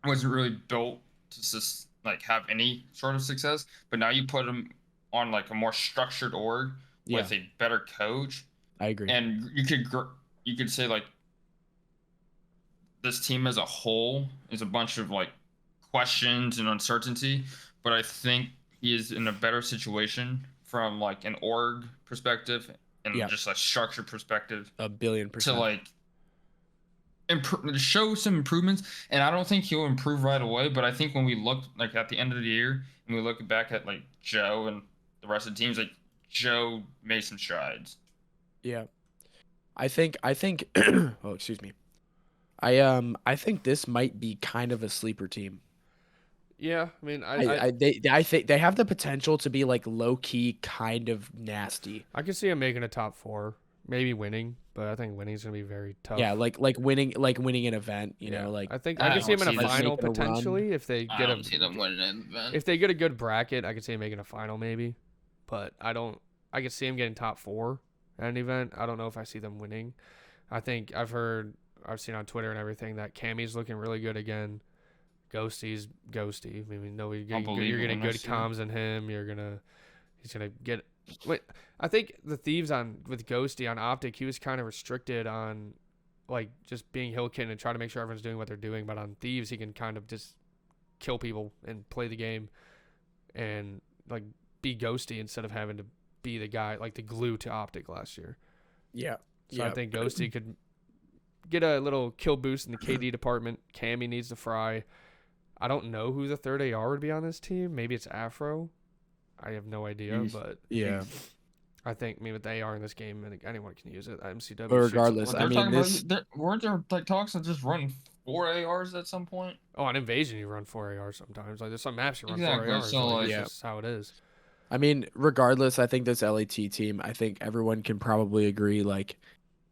wasn't really built to like have any sort of success. But now you put him on like a more structured org Yeah, with a better coach, I agree. and you could say like this team as a whole is a bunch of like questions and uncertainty, but I think he is in a better situation from like an org perspective and Yeah, just a structure perspective a to 1,000,000,000%. like show some improvements. And I don't think he'll improve right away, but I think when we look like at the end of the year and we look back at like Joe and the rest of the teams, like Joe made some strides. Yeah, I think. Oh, excuse me. I think this might be kind of a sleeper team. Yeah, I mean, I think they have the potential to be like low key, kind of nasty. I could see him making a top 4, maybe winning, but I think winning's gonna be very tough. Yeah, like winning an event. You Yeah, know, like I think I I could see him don't in a see this final making a run. potentially if they I get don't see them winning an event. if they get a good bracket. I could see him making a final maybe, but I don't. I could see him getting top 4 at an event. I don't know if I see them winning. I think I've seen on Twitter and everything that Cammy's looking really good again. Ghosty's Ghosty. I mean, no, you're getting good comms in him. He's gonna get. Wait, I think the Thieves with Ghosty on Optic, he was kind of restricted on, like, just being Hillkin and trying to make sure everyone's doing what they're doing. But on Thieves, he can kind of just kill people and play the game, and like be Ghosty instead of having to be the guy like the glue to Optic last year. Yeah, So I think Ghosty could get a little kill boost in the KD department. Cammy needs to fry. I don't know who the third AR would be on this team. Maybe it's Afro. I have no idea, but yeah. I think with the AR in this game, and anyone can use it. MCW. But regardless, I mean, Weren't there like talks of just running 4 ARs at some point? Oh, on Invasion you run 4 ARs sometimes. Like there's some maps you run 4 Exactly, ARs. so, like, that's just how it is. I mean, regardless, I think this LAT team, I think everyone can probably agree, like,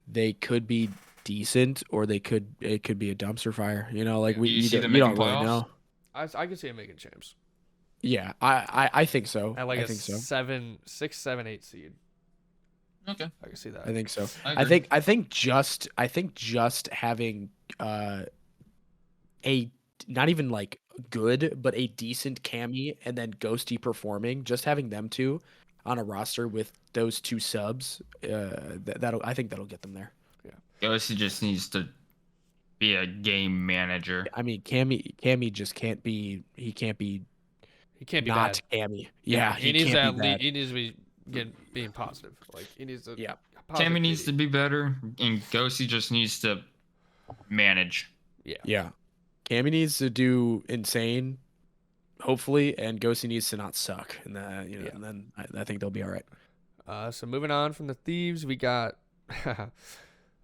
they could be decent or it could be a dumpster fire. You know, like Do you see them you don't making really playoffs? know. I could see him making champs Yeah, I think so. at like I a think so. 6, 7, 8 seed. Okay. I can see that. I think so. I agree. I think just having a not even like good, but a decent Cammy and then Ghosty performing, just having them two on a roster with those two subs, I think that'll get them there. Ghosty just needs to be a game manager. I mean, Cammy just can't be. He can't be not bad. Cammy. Yeah, he needs can't to be bad. he needs to be being positive. Like he needs to. Yeah. Cammy needs to be better, and Ghosty just needs to manage. Yeah. Cammy needs to do insane, hopefully, and Ghosty needs to not suck, and and then I think they'll be all right. So moving on from the Thieves, we got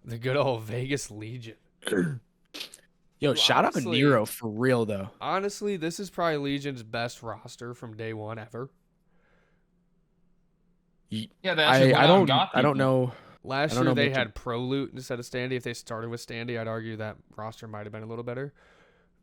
the good old Vegas Legion. Yo, shout out to honestly- Nero for real though. Honestly, this is probably Legion's best roster from day one ever. Yeah, they actually went out and got I don't people. know. Last I don't year know they much had Pro Loot instead of Standy. If they started with Standy, I'd argue that roster might have been a little better.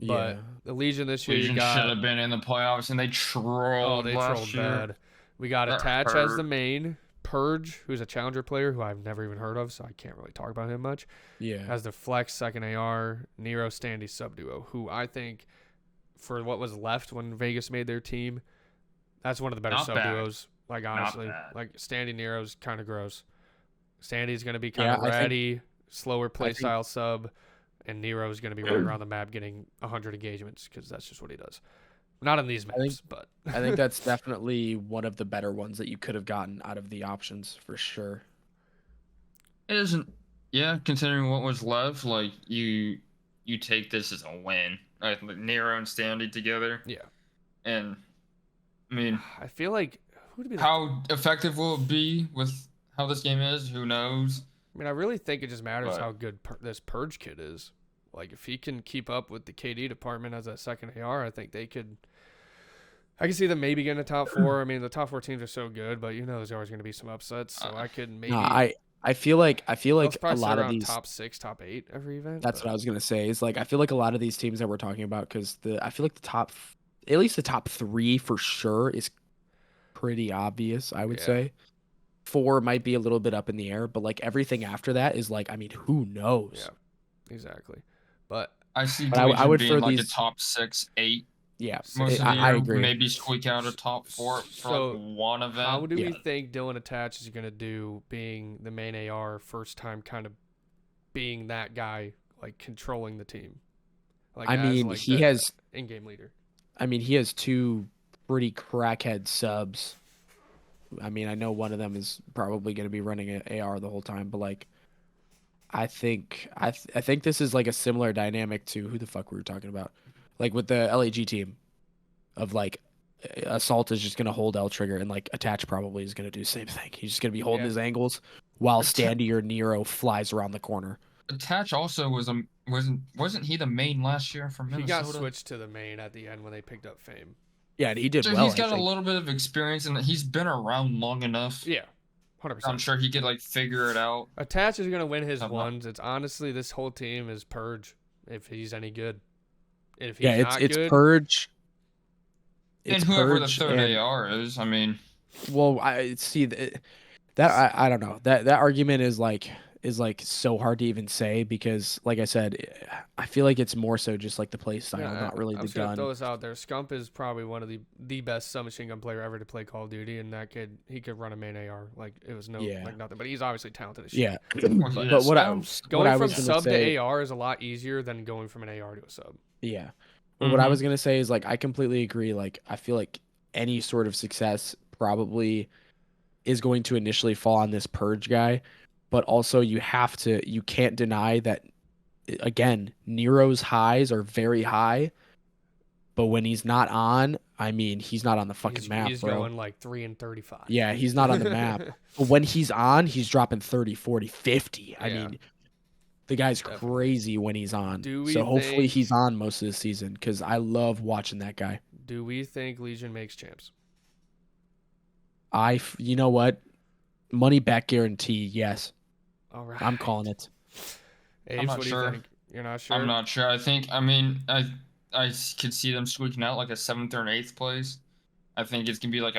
But Yeah. the Legion this year, Legion you got should have been in the playoffs, and they trolled. they last trolled year. bad. We got That Attach as the hurt. main. Purge, who's a challenger player who I've never even heard of, so I can't really talk about him much. Yeah. As the flex second AR, Nero Standy sub duo, who I think for what was left when Vegas made their team, that's one of the better Not sub bad. duos. Like honestly, bad. like Standy Nero's kind of gross. Standy's gonna be Yeah, kind of I think- ratty, slower think- playstyle sub, and Nero's gonna be running around the map getting 100 engagements because that's just what he does. Not in these maps, think- but I think that's definitely one of the better ones that you could have gotten out of the options for sure. It isn't. Yeah, considering what was left, like you take this as a win. Like Nero and Standy together, yeah, and I mean, I feel like who would be the how effective will it be with how this game is? Who knows? I mean, I really think it just matters But- how good this Purge kid is. Like, if he can keep up with the KD department as a second AR, I think they could. I can see them maybe getting a top 4. I mean, the top 4 teams are so good, but there's always going to be some upsets. So I could maybe. No, I feel like they'll a probably sit lot of around these. top 6, top 8 every event. That's but what I was gonna say. Is like I feel like a lot of these teams that we're talking about, because I feel like at least the top 3 for sure is pretty obvious. I would Yeah. say 4 might be a little bit up in the air, but like everything after that is like, I mean, who knows? Yeah, exactly. But I see But I Legion would being for like these- a top 6, 8 Yeah, most of the I year. agree. Maybe squeak out a top 4 for So, like one event. How do we Yeah. think Dylan Attach is going to do being the main AR, first time kind of being that guy, like controlling the team? Like I as mean, like he the has. in-game leader. I mean, he has two pretty crackhead subs. I mean, I know one of them is probably going to be running an AR the whole time, but like, I think this is like a similar dynamic to who the fuck we were talking about, like with the LAG team, of like, Assault is just going to hold L trigger, and like Attach probably is going to do the same thing. He's just going to be holding Yeah. his angles while Atta- Standy or Nero flies around the corner. Attach also wasn't he the main last year from He got Minnesota? switched to the main at the end when they picked up Fame. Yeah, and he did So well. he's I got a think. little bit of experience and he's been around long enough. Yeah, 100%. I'm sure he could like figure it out. Attach is going to win his I'm not- ones. It's honestly, this whole team is Purge if he's any good. And if he's Yeah, not it's good, Purge. And It's whoever the Purge third and AR is, I mean, well, I see that I don't know. That argument is like so hard to even say because like I said, I feel like it's more so just like the play style, yeah, not really I'm the just going to gun. throw this out there. Scump is probably one of the best submachine gun player ever to play Call of Duty, and he could run a main AR. Like, it was Yeah. like nothing. But he's obviously talented as shit. Yeah. well, he But is. what I Going from was gonna sub say, to AR is a lot easier than going from an AR to a sub. yeah. But what I Mhm. was gonna say is like I completely agree. Like I feel like any sort of success probably is going to initially fall on this Purge guy, but also you can't deny that again, Nero's highs are very high, but when he's not on, I mean, he's not on the fucking map, He's bro. going like 3 and 35. Yeah, he's not on the map. But when he's on, he's dropping 30, 40, 50. I Yeah. mean, the guy's Definitely. crazy when he's on. Do we So hopefully think- he's on most of the season because I love watching that guy. Do we think Legion makes champs? You know what? Money back guarantee, yes. All right. I'm calling it. Aves, not what do sure. you think? You're not sure? I'm not sure. I mean, I could see them squeaking out like a 7th or an 8th place. I think it's gonna be like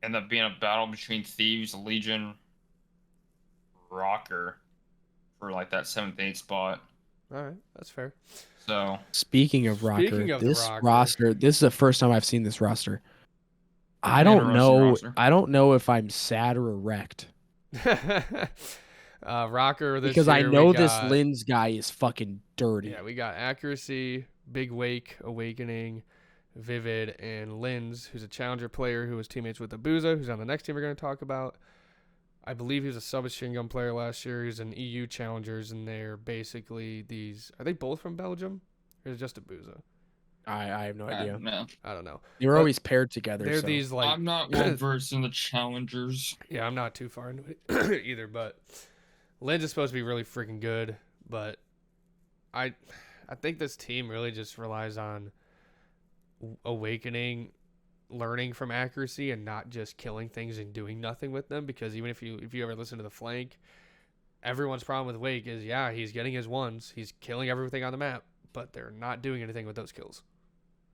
end up being a battle between Thieves, Legion, Rocker for like that 7th, 8th spot. All right, that's fair. So Speaking of Rocker, Speaking of the this Rocker. roster, this is the first time I've seen this roster. I An don't interesting know. roster. I don't know if I'm sad or wrecked Rocker this because I year, know we this got- Lens guy is fucking dirty. Yeah, we got Accuracy, Big Wake, Awakening, Vivid, and Linz, who's a challenger player who was teammates with Abuza, who's on the next team we're going to talk about. I believe he was a submachine gun player last year. He's an EU challengers, and they're basically these. Are they both from Belgium? Or is it just Abuza? I have no idea. no, I don't know. They were But always paired together. They're so. these like. I'm not well versed in the challengers. Yeah, I'm not too far into it either, but Linz is supposed to be really freaking good, but I think this team really just relies on Awakening, learning from Accuracy and not just killing things and doing nothing with them, because even if you ever listen to the flank, everyone's problem with Wake is he's getting his ones, he's killing everything on the map, but they're not doing anything with those kills.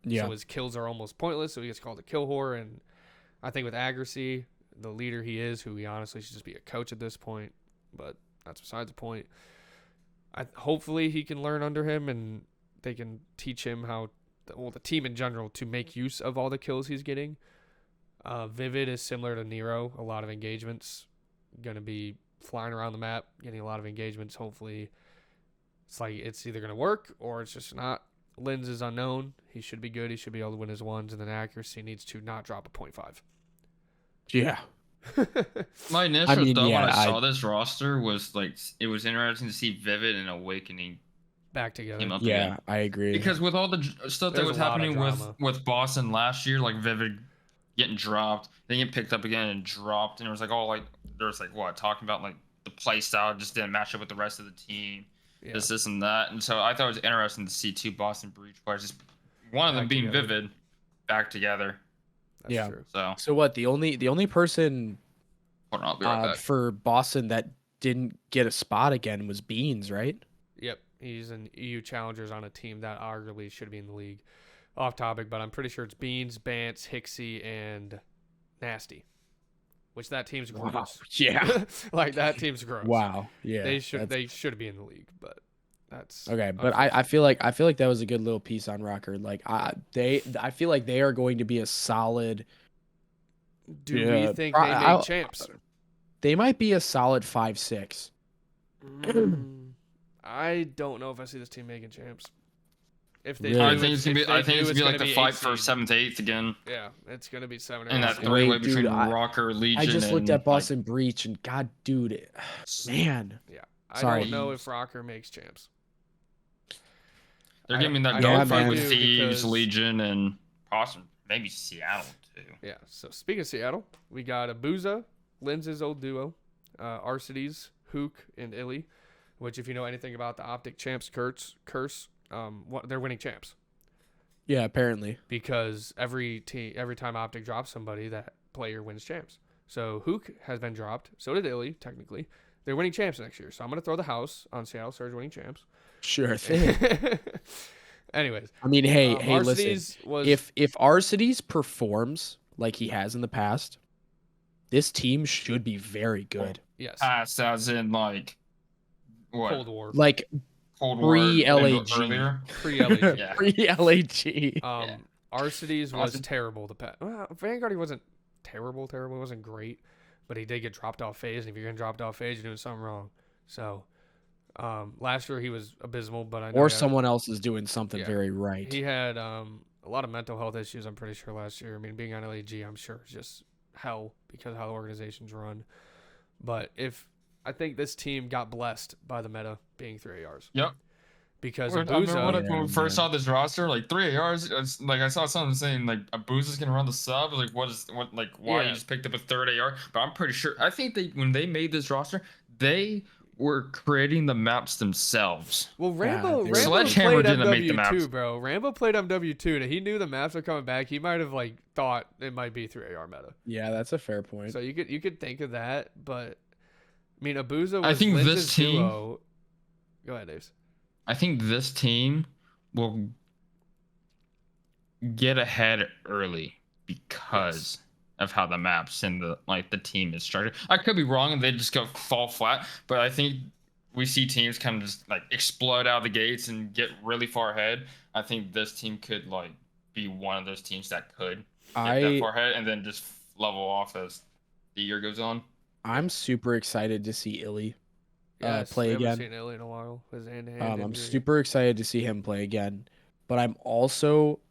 Yeah. So his kills are almost pointless, so he gets called a kill whore. And I think with Accuracy, the leader he is, who he honestly should just be a coach at this point, but that's besides the point. Hopefully he can learn under him and they can teach him the team in general, to make use of all the kills he's getting. Vivid is similar to Nero, a lot of engagements, going to be flying around the map, getting a lot of engagements. Hopefully it's either going to work or it's just not. Linz is unknown. He should be good. He should be able to win his ones, and then Accuracy needs to not drop a 0.5. Yeah. My initial thought when yeah, I saw this roster was like it was interesting to see Vivid and Awakening Back together. team up Yeah, again. I agree. Because with all the stuff that There's was a lot of happening drama. with Boston last year, like Vivid getting dropped, then get picked up again and dropped, and it was like all like there was like what talking about like the play style just didn't match up with the rest of the team, Yeah. this and that, and so I thought it was interesting to see two Boston Breach players, just one of them Back being together. Vivid, back together. That's Yeah. true. So what the only person hold on, I'll be right back. for Boston that didn't get a spot again was Beans, right? Yep. He's an EU challengers on a team that arguably should be in the league. Off topic, but I'm pretty sure it's Beans, Bance, Hixie, and Nasty. Which that team's gross. Yeah. Like that team's gross. Wow. Yeah. They should be in the league, but That's Okay, but I feel like that was a good little piece on Rocker. Like I feel like they are going to be a solid. Do we think they make champs? They might be a solid 5-6. I don't know if I see this team making champs. If they Really? I do, think it's gonna be. I think it's gonna be like the fight for 7th, 7th, 8th again. Yeah, it's gonna be 7 or 8. And that Wait, three-way between dude, Rocker, Legion, I just looked and, at Boston Breach and God, dude, man. Yeah, I Sorry. don't know if Rocker makes champs. They're giving that I dog don't fight think with they do Thieves, because- Legion, and possibly maybe Seattle too. Yeah. So speaking of Seattle, we got Abuza, Linz's old duo, Arcides, Hook, and Illy, which if you know anything about the Optic Champs curse, they're winning champs Yeah, apparently. because every time Optic drops somebody, that player wins champs. So Hook has been dropped. So did Illy, technically. They're winning champs next year. So I'm gonna throw the house on Seattle Surge winning champs. Sure thing. Anyways, I mean, hey, Arcides listen. was If Arcides performs like he has in the past, this team should be very good. yes, Past as in like what Cold War, Like Cold War pre-LAG. earlier. pre-LAG. Yeah. Pre-LAG. Arcides was Awesome. terrible. Vanguard, he wasn't terrible. He wasn't great, but he did get dropped off phase. And if you're getting dropped off phase, you're doing something wrong. So, last year he was abysmal, but I know Or he had- someone else is doing something Yeah. very right. He had a lot of mental health issues. I'm pretty sure last year. I mean, being on LAG, I'm sure it's just hell because of how the organization's run. But I think this team got blessed by the meta being 3 ARs. Yep. Because I remember Abuza, when we first saw this roster, like 3 ARs, it's like I saw something saying like Abuza's gonna run the sub. Like why Yeah. you just picked up a 3rd AR? But I'm pretty sure I think when they made this roster, they were creating the maps themselves. well, Rambo dude. Sledgehammer played didn't make the MW2, maps. bro. Rambo played MW2, and he knew the maps were coming back. He might have like thought it might be 3 AR meta. Yeah, that's a fair point. So you could think of that, but I mean, Abuza was I think Linz's this team- duo. Go ahead, Dave. I think this team will get ahead early because of how the maps and the team is structured. I could be wrong and they just go fall flat, but I think we see teams kind of just like explode out of the gates and get really far ahead. I think this team could like be one of those teams that could get that far ahead and then just level off as the year goes on. I'm super excited to see Illy Yes, play we haven't again. seen Illy in a while. His hand-to-hand I'm injury. super excited to see him play again. But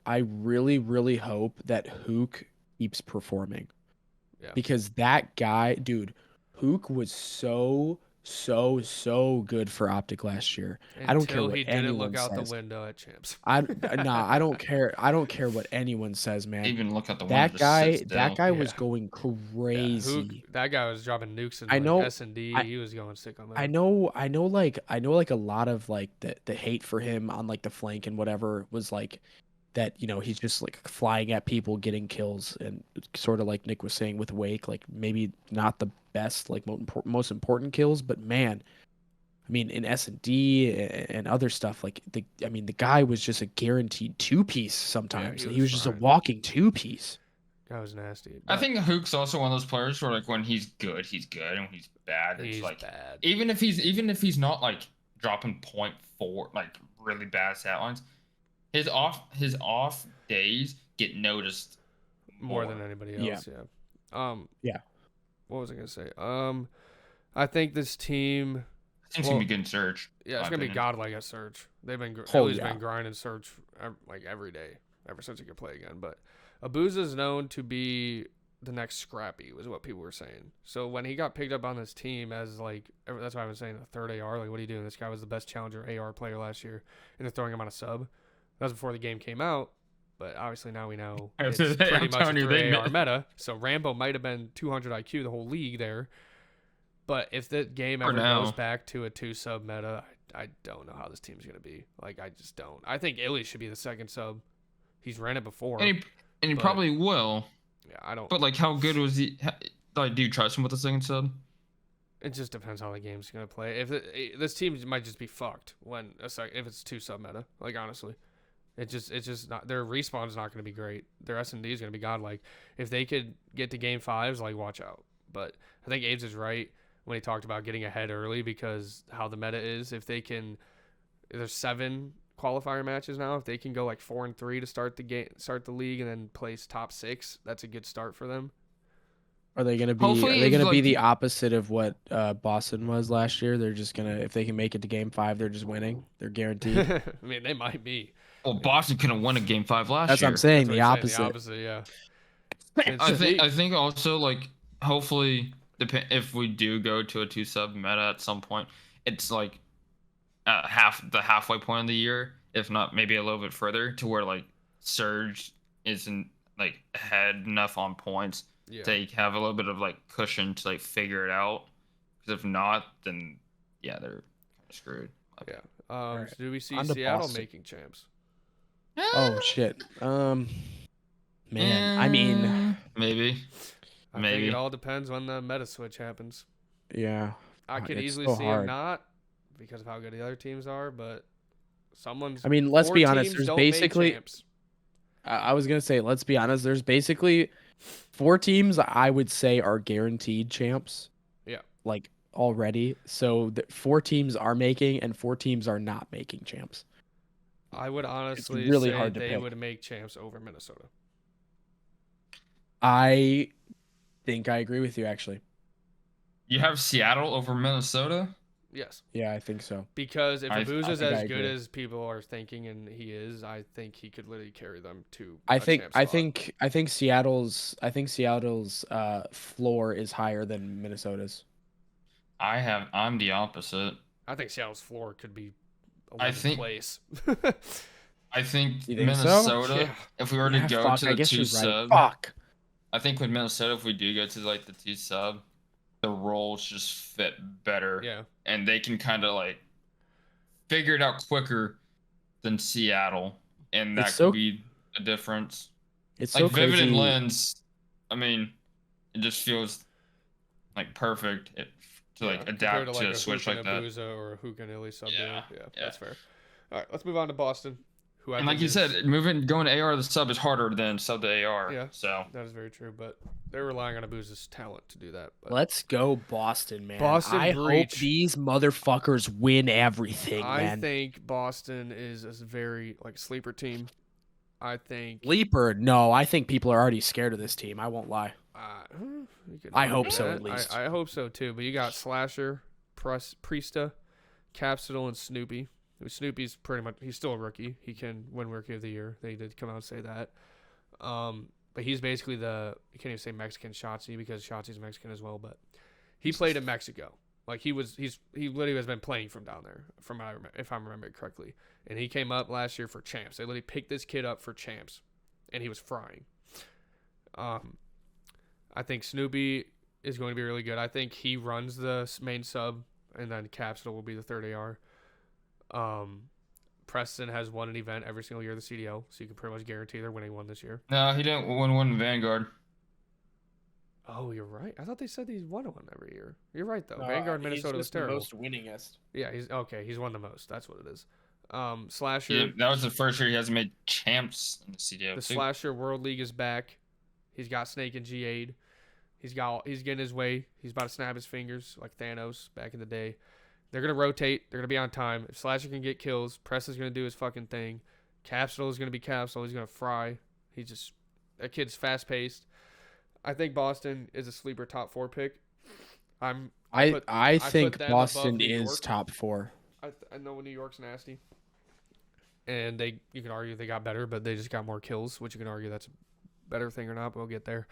I really, really hope that Hook keeps performing. Yeah. Because that guy, dude, Hook was so good for Optic last year. I don't care Until what he didn't anyone look out says. the window at champs. I don't care. I don't care what anyone says, man. Even look at the That window, guy, just sit that still. guy was Yeah. going Yeah, crazy. Hook, that guy was dropping nukes in I know- S&D. He was going sick on that. I know like a lot of like the hate for him on like the flank and whatever was like that, he's just like flying at people, getting kills, and sort of like Nick was saying with Wake, like maybe not the best, like most important kills, but man, I mean in S&D and other stuff, like the guy was just a guaranteed 2-piece sometimes. he He was was just a fine. walking 2-piece. That was nasty. I but think Hook's also one of those players where like when he's good, and when he's bad, it's he's like bad. even if he's not like dropping 0.4 like really bad stat lines, his off days get noticed More than anybody else. Yeah. Yeah. What was I gonna say? I think this team. Seems to be good in Surge. Yeah, it's my gonna be opinion. godlike at Surge. They've been Oh, Ellie's yeah. been grinding Surge like every day ever since he could play again. But Abuza is known to be the next Scrappy, was what people were saying. So when he got picked up on this team as like, that's why I was saying the 3rd AR. Like, what are you doing? This guy was the best challenger AR player last year, and they're throwing him on a sub. That was before the game came out. But obviously now we know I it's was gonna say, pretty I'm much a telling you, 3 they AR met- meta. So Rambo might have been 200 IQ the whole league there. But if the game For ever now. goes back to a 2 sub meta, I don't know how this team's gonna be. Like, I just don't. I think Illy should be the 2nd sub. He's ran it before. And he but- probably will. Yeah, I don't. But like, how good was he? Like, do you trust him with the second sub? It just depends how the game's gonna play. This team might just be fucked if it's 2 sub meta. Like, honestly, it's just not. Their respawn's not gonna be great. Their S&D is gonna be godlike. If they could get to game 5s, like, watch out. But I think Abe's is right when he talked about getting ahead early because how the meta is. If they can There's 7 qualifier matches now. If they can go like 4-3 to start the league, and then place top 6, that's a good start for them. Are they gonna be? Hopefully Are they if, gonna be like- the opposite of what Boston was last year? They're just gonna, if they can make it to Game 5, they're just winning. They're guaranteed. I mean, they might be. Well, Boston couldn't win a Game 5 last That's year. what I'm saying. That's The what he's saying, opposite. the opposite, yeah. I think also like hopefully if we do go to a 2-sub meta at some point, it's like the halfway point of the year, if not maybe a little bit further, to where like Surge isn't like ahead enough on points Yeah. to have a little bit of like cushion to like figure it out. Because if not, then yeah, they're kind of screwed. Yeah. Alright. So do we see On to Seattle Boston. making champs? Oh shit. Man. I mean, maybe. I Maybe. think it all depends when the meta switch happens. yeah. I could It's easily so see hard. him not because of how good the other teams are, but someone's. I mean, let's 4 be honest. teams There's don't make basically. champs. I was gonna say, let's be honest. There's basically 4 teams I would say are guaranteed champs. Yeah. Like already. So 4 teams are making, and 4 teams are not making champs. I would honestly really say hard to they pick. would make champs over Minnesota. I think I agree with you, actually. You have Seattle over Minnesota? Yes. Yeah, I think so. Because if I Abuza's think I as good agree. as people are thinking, and he is, I think he could literally carry them to. I a think champ I spot. think I think Seattle's floor is higher than Minnesota's. I'm the opposite. I think Seattle's floor could be. I 11th think- place. I think You think so? Minnesota, Yeah. if we were to Yeah, go fuck, to I the guess 2 you're right. sub, Fuck. I think with Minnesota, if we do go to like the 2 sub, the roles just fit better. Yeah. And they can kind of like figure it out quicker than Seattle. And that It's so- could be a difference. It's Like so Vivid crazy. and Lens, I mean, it just feels like perfect to like Yeah, adapt compared to like a switch Hook like and that. Abuza or a Hook and Illy sub. Yeah, Yeah, yeah. that's fair. All right, let's move on to Boston. Who I And think like you is- said, going to AR to the sub is harder than sub to AR. Yeah. So that is very true, but they're relying on Abuza's talent to do that. But Let's go Boston, man. Boston I hope breach. these motherfuckers win everything, I man. think Boston is a very like sleeper team. I think. Leaper, no, I think people are already scared of this team. I won't lie. You could I argue hope so, that. at least. I hope so too. But you got Slasher, Priesta, Capsidal, and Snoopy. Snoopy's pretty much he's still a rookie. He can win Rookie of the Year. They did come out and say that. But he's basically you can't even say Mexican Shotzi because Shotzi's Mexican as well. But he played in Mexico. Like he literally has been playing from down there, if I remember correctly. And he came up last year for champs. They literally picked this kid up for champs, and he was frying. I think Snoopy is going to be really good. I think he runs the main sub, and then Capsule will be the third AR. Preston has won an event every single year of the CDL, so you can pretty much guarantee they're winning one this year. no, he didn't win one in Vanguard. Oh, you're right. I thought they said he's won one every year. You're right though. Vanguard Minnesota was terrible. winningest. Yeah, he's won the most. That's what it is. Slasher. Yeah, that was the first year he hasn't made champs in the CDL. The too. Slasher World League is back. He's got Snake and G8. He's getting his way. He's about to snap his fingers like Thanos back in the day. They're gonna rotate. They're gonna be on time. If Slasher can get kills, Preston's gonna do his fucking thing. Capsule is gonna be Capsule. He's gonna fry. That kid's fast paced. I think Boston is a sleeper top 4 pick. I think put them Boston above New is York. top 4. I know New York's nasty, and you can argue they got better, but they just got more kills, which you can argue that's a better thing or not. But we'll get there.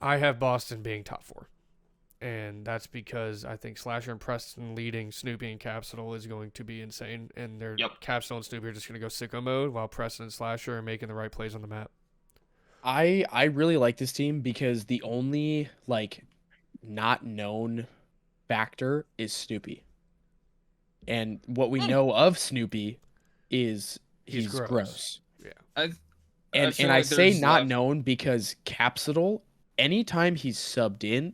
I have Boston being top 4, and that's because I think Slasher and Preston leading Snoopy and Capsule is going to be insane, and their Capsule and Snoopy are just going to go sicko mode, while Preston and Slasher are making the right plays on the map. I really like this team because the only like not known factor is Snoopy. And what we know of Snoopy is he's gross. I And feel I like say there's not left- known because Capsidal, anytime he's subbed in,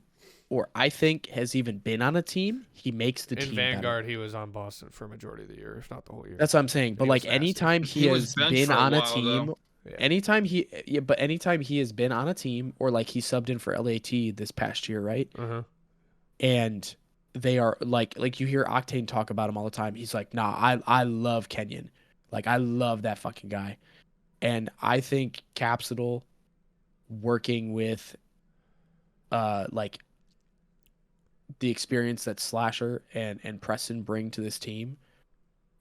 or I think has even been on a team, he makes the In team Vanguard, better. he was on Boston for a majority of the year, if not the whole year. That's what I'm saying. But He like was nasty. anytime he He was has benched been for a on a while, team, though. Yeah. anytime he has been on a team, or like he subbed in for LAT this past year, right? Uh-huh. And they are like you hear Octane talk about him all the time. He's like, nah, I love Kenyon. Like I love that fucking guy. And I think Capsule working with like the experience that Slasher and Preston bring to this team.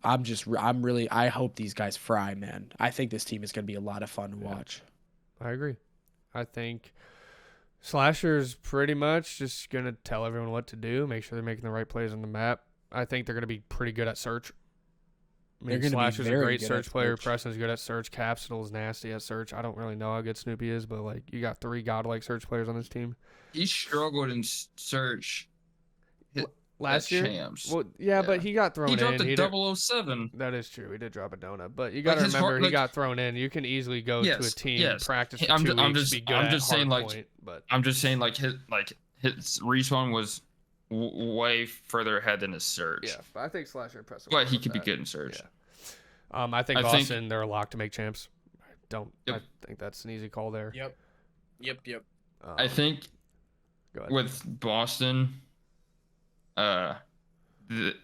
I hope these guys fry, man. I think this team is going to be a lot of fun to watch. I agree. I think Slasher's pretty much just going to tell everyone what to do, make sure they're making the right plays on the map. I think they're going to be pretty good at search. I mean, Slasher's a great search player. Preston's good at search. Capsule's nasty at search. I don't really know how good Snoopy is, but like you got 3 godlike search players on this team. He struggled in search last year. Champs. Well, yeah, but he got thrown in. He dropped a 007. That is true. He did drop a donut, but you got to remember he got thrown in. You can easily go to a team, practice for 2 weeks, be good at hardpoint. But I'm just saying, like his respawn was way further ahead than his search. Yeah, but I think Slasher and Preston. But he could be good in search. Yeah. I think Boston, they're a lock to make champs. I think that's an easy call there. Yep. I think with Boston,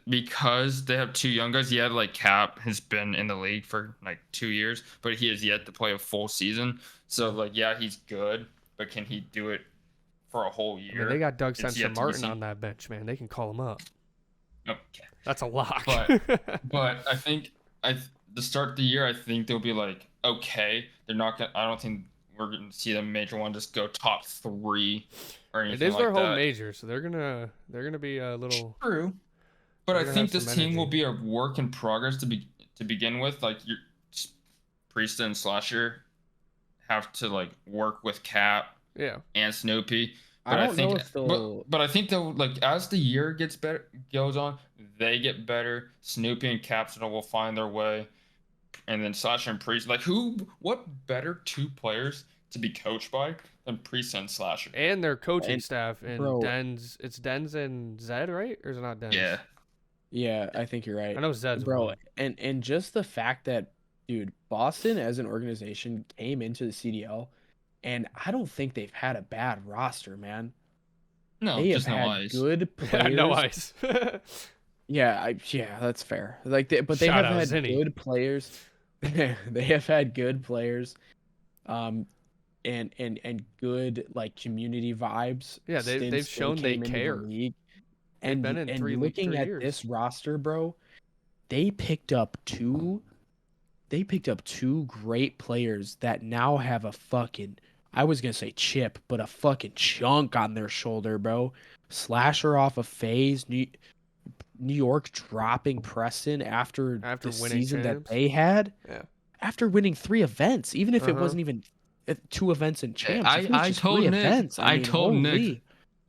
because they have 2 young guys. Yeah, like Cap has been in the league for like 2 years, but he has yet to play a full season. So like, yeah, he's good, but can he do it for a whole year? I mean, they got Doug Sensen Martin on that bench, man. They can call him up. Okay, that's a lock. But I think to start the year, I think they'll be like, okay, they're not gonna. I don't think we're gonna see them major one just go top 3 or anything. It is their home major, so they're gonna be a little true. But I think this team will be a work in progress to begin with. Like your Priest and Slasher have to like work with Cap, and Snoopy. But I think, but I think they'll like as the year goes on, they get better. Snoopy and Capsule will find their way, and then Slasher and Priest. Like what better 2 players to be coached by than Priest and Slasher? And their coaching staff and Dens. It's Dens and Zed, right? Or is it not Dens? Yeah, I think you're right. I know Zed's bro, and just the fact that, dude, Boston as an organization came into the CDL, and I don't think they've had a bad roster, man. No, they just have no had ice. Good players. No ice. Yeah, that's fair. Like, but they have had good players. They have had good players, and good like community vibes. Yeah, they've shown they care. And looking at this roster, bro, they picked up 2 great players that now have a fucking, I was gonna say chip, but a fucking chunk on their shoulder, bro. Slasher off of FaZe, New York dropping Preston after the season that they had. Yeah. After winning 3 events, even if it wasn't even 2 events in champs. I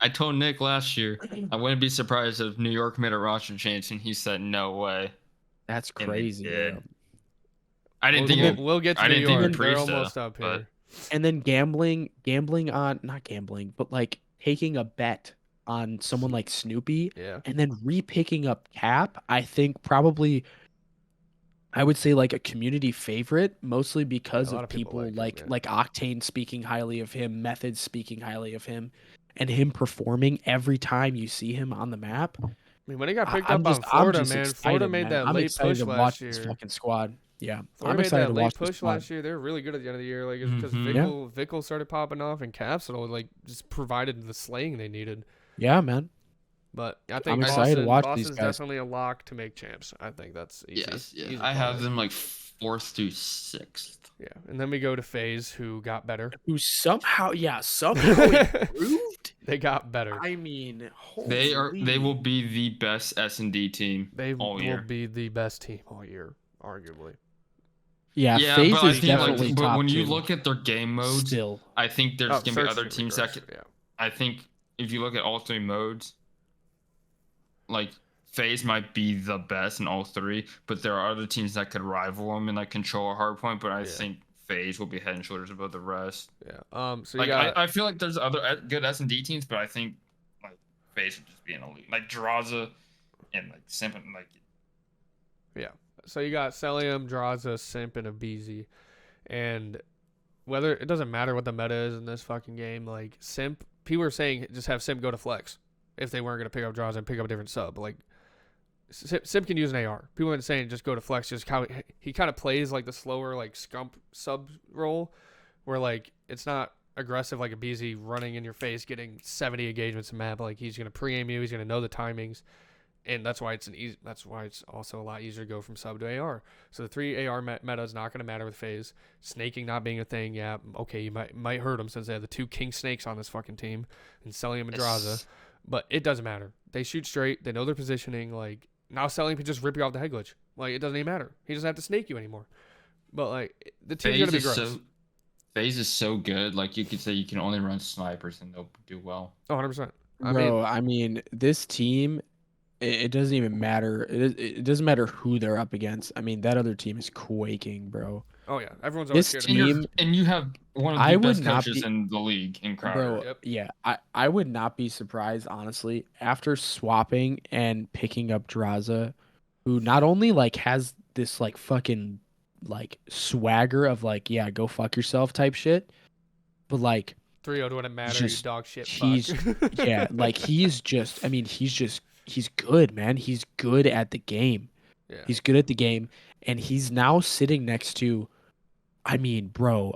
told Nick last year I wouldn't be surprised if New York made a roster change, and he said no way. That's crazy. I didn't think we'll get to New York. They're almost up here. And then gambling on, not gambling, but like taking a bet on someone like Snoopy, and then re-picking up Cap. I think probably, I would say like a community favorite, mostly because of people like Octane speaking highly of him, Methods speaking highly of him, and him performing every time you see him on the map. I mean, when he got picked up on Florida, man, Florida made that late push last year. This fucking squad. Yeah, I'm excited to watch that late push last year. They were really good at the end of the year, like it's because Vickle started popping off, and Capsule like just provided the slaying they needed. Yeah, man. But I think Boston's definitely a lock to make champs. I think that's easy. Yes, yeah. I have them like 4th through 6th. Yeah, and then we go to FaZe, who got better. Who somehow improved. They got better. I mean, they will be the best S&D team all year. They will be the best team all year, arguably. Yeah, FaZe but I is think definitely top when you 2. look at their game modes, Still, I think there's going to be other teams that could, yeah. I think if you look at all 3 modes, like FaZe might be the best in all 3, but there are other teams that could rival them and like control a hard point. But I think FaZe will be head and shoulders above the rest. Yeah. So like I feel like there's other good S&D teams, but I think like FaZe would just be an elite, like Draza and like Simp and like. Yeah. So you got Celium, Draza, Simp, and Abizi, and it doesn't matter what the meta is in this fucking game. Like Simp, people are saying just have Simp go to flex. if they weren't going to pick up Draws and pick up a different sub. Like, Simp can use an AR. People have been saying just go to flex. Just how he kind of plays like the slower like scump sub role, where like it's not aggressive like a BZ running in your face, getting 70 engagements a map. Like he's going to pre-aim you. He's going to know the timings. And that's why that's why it's also a lot easier to go from sub to AR. So the 3 AR meta is not going to matter with phase. Snaking not being a thing, yeah, okay, you might hurt them since they have the 2 king snakes on this fucking team and Celium and Draza, but it doesn't matter. They shoot straight. They know their positioning. Like now, Celium can just rip you off the head glitch. Like it doesn't even matter. He doesn't have to snake you anymore. But like the team's gonna be gross. Phase is so good. Like you could say, you can only run snipers and they'll do well. Oh, 100%. I mean, this team. It doesn't even matter. It doesn't matter who they're up against. I mean, that other team is quaking, bro. Oh yeah, everyone's always This scared team, and you have one of the best coaches in the league in Crowder. Bro, yeah, I would not be surprised, honestly, after swapping and picking up Draza, who not only like has this like fucking like swagger of like, yeah, go fuck yourself type shit, but like 3-0 wouldn't matter, you dog shit. He's yeah, like he's good, man. He's good at the game. Yeah. He's good at the game, and he's now sitting next to, I mean, bro,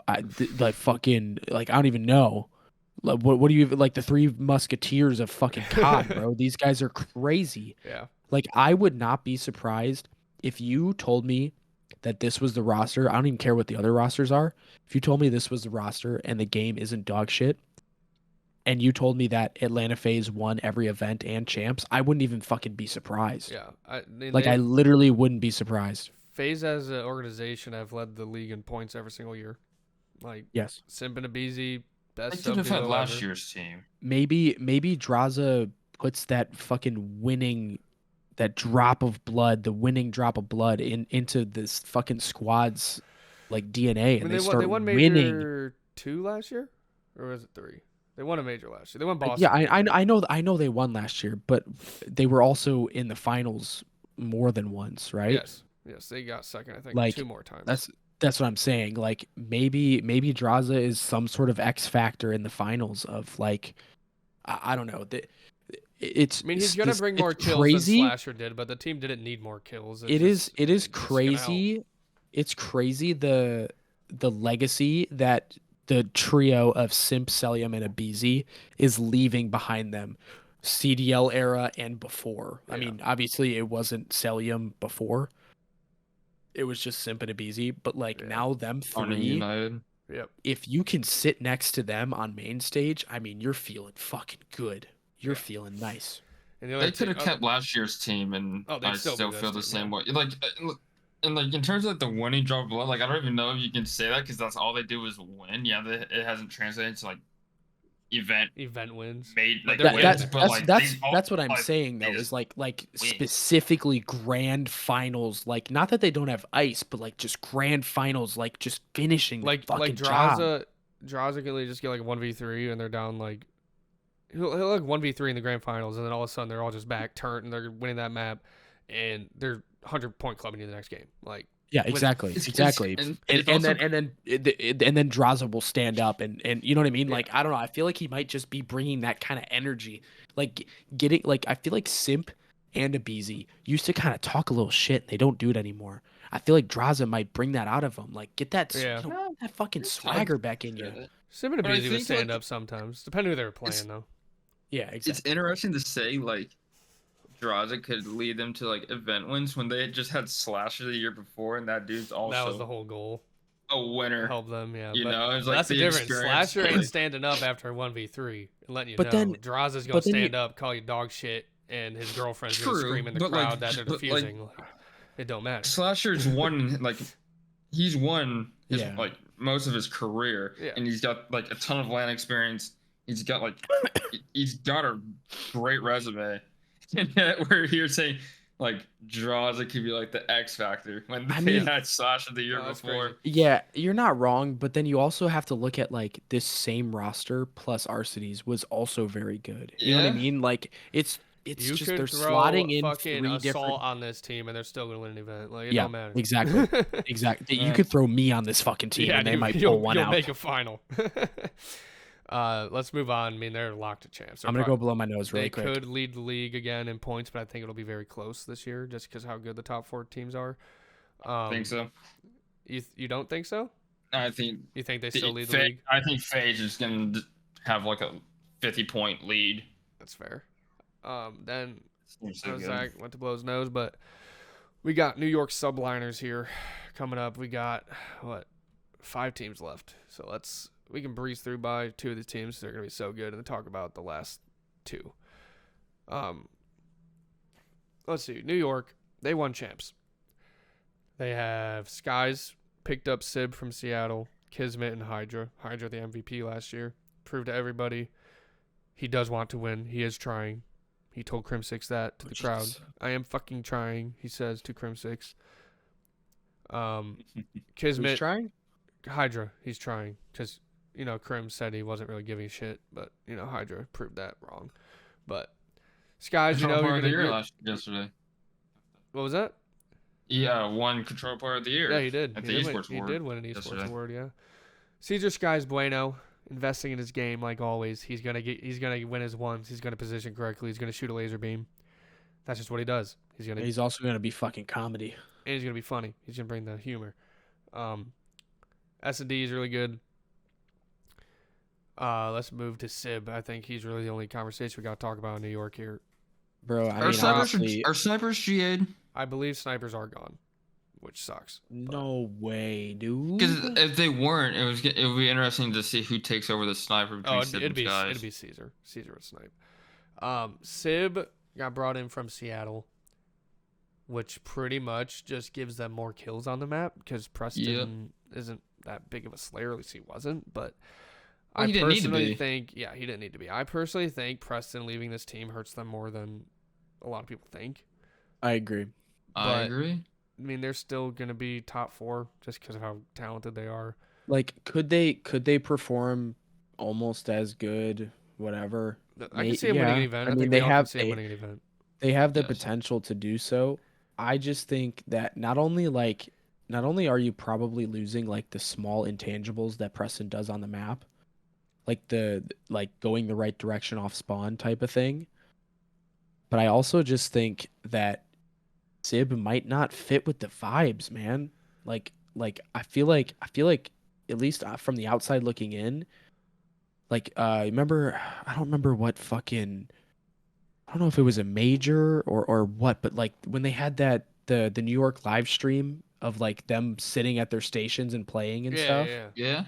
like fucking, like I don't even know, like, what do you even like the 3 Musketeers of fucking COD, bro? These guys are crazy. Yeah. Like I would not be surprised if you told me that this was the roster. I don't even care what the other rosters are. If you told me this was the roster and the game isn't dog shit, and you told me that Atlanta FaZe won every event and champs, I wouldn't even fucking be surprised. Yeah. I literally wouldn't be surprised. FaZe as an organization have led the league in points every single year. Like, yes. Simp and Abizi, best They could have had duo last ever. year's team. Maybe Draza puts that fucking winning, that drop of blood, the winning drop of blood into this fucking squad's like DNA, and they start they won winning. Major 2 last year? Or was it 3? They won a major last year. They won Boston. Yeah, I know they won last year, but they were also in the finals more than once, right? Yes, they got second, I think, like 2 more times. That's what I'm saying. Like maybe Draza is some sort of X factor in the finals of like, I don't know. It's. I mean, he's gonna bring more kills crazy. than Slasher did, but the team didn't need more kills. It is crazy. It's crazy the legacy that the trio of Simp, Celium, and Abizi is leaving behind them. CDL era and before. Yeah. I mean, obviously it wasn't Celium before. It was just Simp and Abizi, but like now them 3, United. Yep. If you can sit next to them on main stage, I mean, you're feeling fucking good. You're feeling nice. And the They could have kept last year's team, and I still feel the same way. Like, and like in terms of like the winning drop of blood, like I don't even know if you can say that because that's all they do is win. Yeah, it hasn't translated to like event wins. Made like wins, but like that's what I'm saying though, is like specifically grand finals. Like not that they don't have ice, but like just grand finals, like just finishing like the fucking Draza can just get like a 1v3 and they're down like he'll like 1v3 in the grand finals, and then all of a sudden they're all just back turned and they're winning that map, and they're 100-point clubbing you the next game. Like yeah, exactly. And then Draza will stand up and you know what I mean? Like I don't know, I feel like he might just be bringing that kind of energy. Like getting like I feel like Simp and Abizi used to kind of talk a little shit, and they don't do it anymore. I feel like Draza might bring that out of him. Like get that that fucking swagger back in you. Simp and Abizi would stand up sometimes, depending who they were playing though. Yeah, exactly. It's interesting to say like Draza could lead them to like event wins when they had just had Slasher the year before, and that dude's also that was the whole goal. A winner. Help them, yeah. You know, it's like that's the difference. Experience. Slasher ain't standing up after a 1v3 and letting you know. Then Draza's gonna stand up, call you dog shit, and his girlfriend's gonna scream in the crowd that they're defusing. Like, it don't matter. Slasher's won like he's won his, like most of his career, and he's got like a ton of LAN experience. He's got a great resume. And yet we're here saying like Draza could be like the X factor when they had Slasher the year before. Yeah, you're not wrong, but then you also have to look at like this same roster plus Arcitys was also very good. You know what I mean? Like it's just they're slotting in fucking 3 assault different on this team and they're still gonna win an event. Like it don't matter. Exactly. You could throw me on this fucking team and they might pull one out. You'll make a final. Let's move on. I mean, they're locked to champs. I'm gonna go blow my nose really They quick. could lead the league again in points, but I think it'll be very close this year, just because how good the top 4 teams are. I think so. You don't think so? I think You think they still lead the league? I think FaZe is going to have like a 50-point lead. That's fair. Then So Zach went to blow his nose, but we got New York subliners here coming up. We got 5 teams left, so we can breeze through by 2 of these teams. They're gonna be so good, and then talk about the last 2. Let's see. New York, they won champs. They have Skies picked up Sib from Seattle, Kismet and Hydra. Hydra the MVP last year. Proved to everybody he does want to win. He is trying. He told Crim6 that to the crowd. I am fucking trying, he says to Crim6. Kismet. Who's trying? Hydra, he's trying. Because, Crim said he wasn't really giving a shit. But, Hydra proved that wrong. But, Skies, you're Control going to... Player of the Year yesterday. What was that? Yeah, won Control Player of the Year. Yeah, he did. At He the did esports win, award. He did win an esports yesterday. award, yeah. Caesar Sky's bueno, investing in his game like always. He's gonna win his ones. He's gonna position correctly. He's gonna shoot a laser beam. That's just what he does. He's also gonna be fucking comedy. And he's gonna be funny. He's gonna bring the humor. S&D is really good. Let's move to Sib. I think he's really the only conversation we got to talk about in New York here. Bro, I Are mean, honestly, snipers GA'd? I believe snipers are gone, which sucks. no way, dude. Because if they weren't, it would be interesting to see who takes over the sniper between Sib and Skies. It'd be Caesar. Caesar would snipe. Sib got brought in from Seattle, which pretty much just gives them more kills on the map because Preston isn't that big of a slayer. At least he wasn't. But Well, I he didn't need to personally be. think, he didn't need to be. I personally think Preston leaving this team hurts them more than a lot of people think. I agree. I But- agree. I mean, they're still gonna be top 4 just because of how talented they are. Like, could they perform almost as good? Whatever. I can see them winning an event. I think they we all can have see them winning an event. they have the Yes. potential to do so. I just think that not only are you probably losing like the small intangibles that Preston does on the map, like the going the right direction off spawn type of thing, but I also just think that Sib might not fit with the vibes, man. Like I feel like at least from the outside looking in, like remember, I don't remember what fucking, I don't know if it was a major or what, but like when they had that the New York live stream of like them sitting at their stations and playing and stuff, Yeah.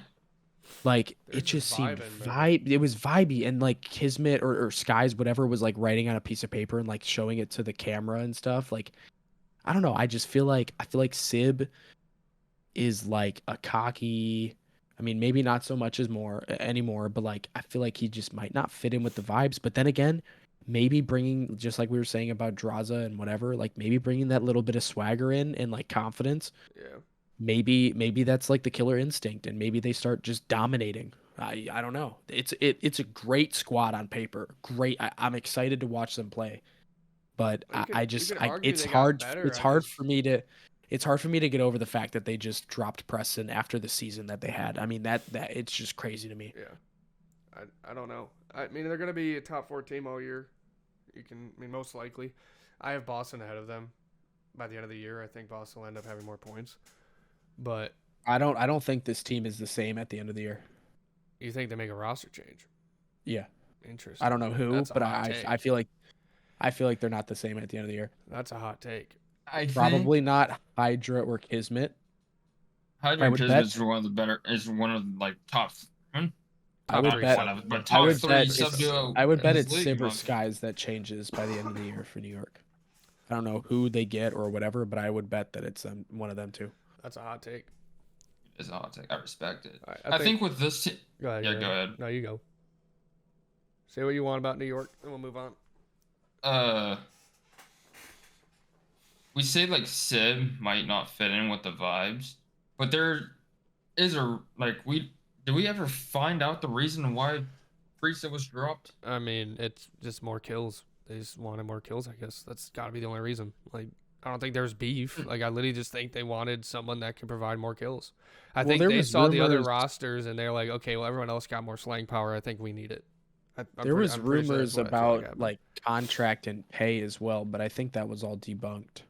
like They're it just just seemed vibing, man. it was vibey, and like Kismet or Skies, whatever, was like writing on a piece of paper and like showing it to the camera and stuff. Like, I don't know, I feel like Sib is like a cocky, I mean, maybe not so much as more anymore, but like I feel like he just might not fit in with the vibes. But then again, maybe bringing, just like we were saying about Draza and whatever, like maybe bringing that little bit of swagger in and like confidence, Yeah. maybe that's like the killer instinct, and maybe they start just dominating. I don't know. It's a great squad on paper. Great. I'm excited to watch them play, but Well, you could argue it's they got hard. better, It's hard for me to. It's hard for me to get over the fact that they just dropped Preston after the season that they had. I mean, that it's just crazy to me. Yeah. I don't know. I mean, they're going to be a top 4 team all year. Most likely. I have Boston ahead of them by the end of the year. I think Boston will end up having more points. But I don't think this team is the same at the end of the year. you think they make a roster change? Yeah. Interesting. I don't know who, That's a but hot I take. feel like they're not the same at the end of the year. That's a hot take. Probably not Hydra or Kismet. Hydra would Kismet bet- is one of the better. Is one of like top. I would three, bet. one of- but I top would 3 bet sub it's- duo. I would in bet this it's league, Sib or man. Skies that changes by the end of the year for New York. I don't know who they get or whatever, but I would bet that it's one of them too. That's a hot take. It's a hot take. I respect it. All right, I think with this team, Go ahead. yeah, go ahead. No, you go. Say what you want about New York, and we'll move on. we say like Sib might not fit in with the vibes, but there is a did we ever find out the reason why Priestess was dropped? I mean, it's just more kills. They just wanted more kills, I guess. That's got to be the only reason. Like, I don't think there's beef. Like I literally just think they wanted someone that can provide more kills. I Well, think there they was saw the other rumors. rosters and they're like, okay, well everyone else got more slang power. I think we need it. There was I'm pretty sure that's rumors what I feel like about happened. like contract and pay as well, but I think that was all debunked.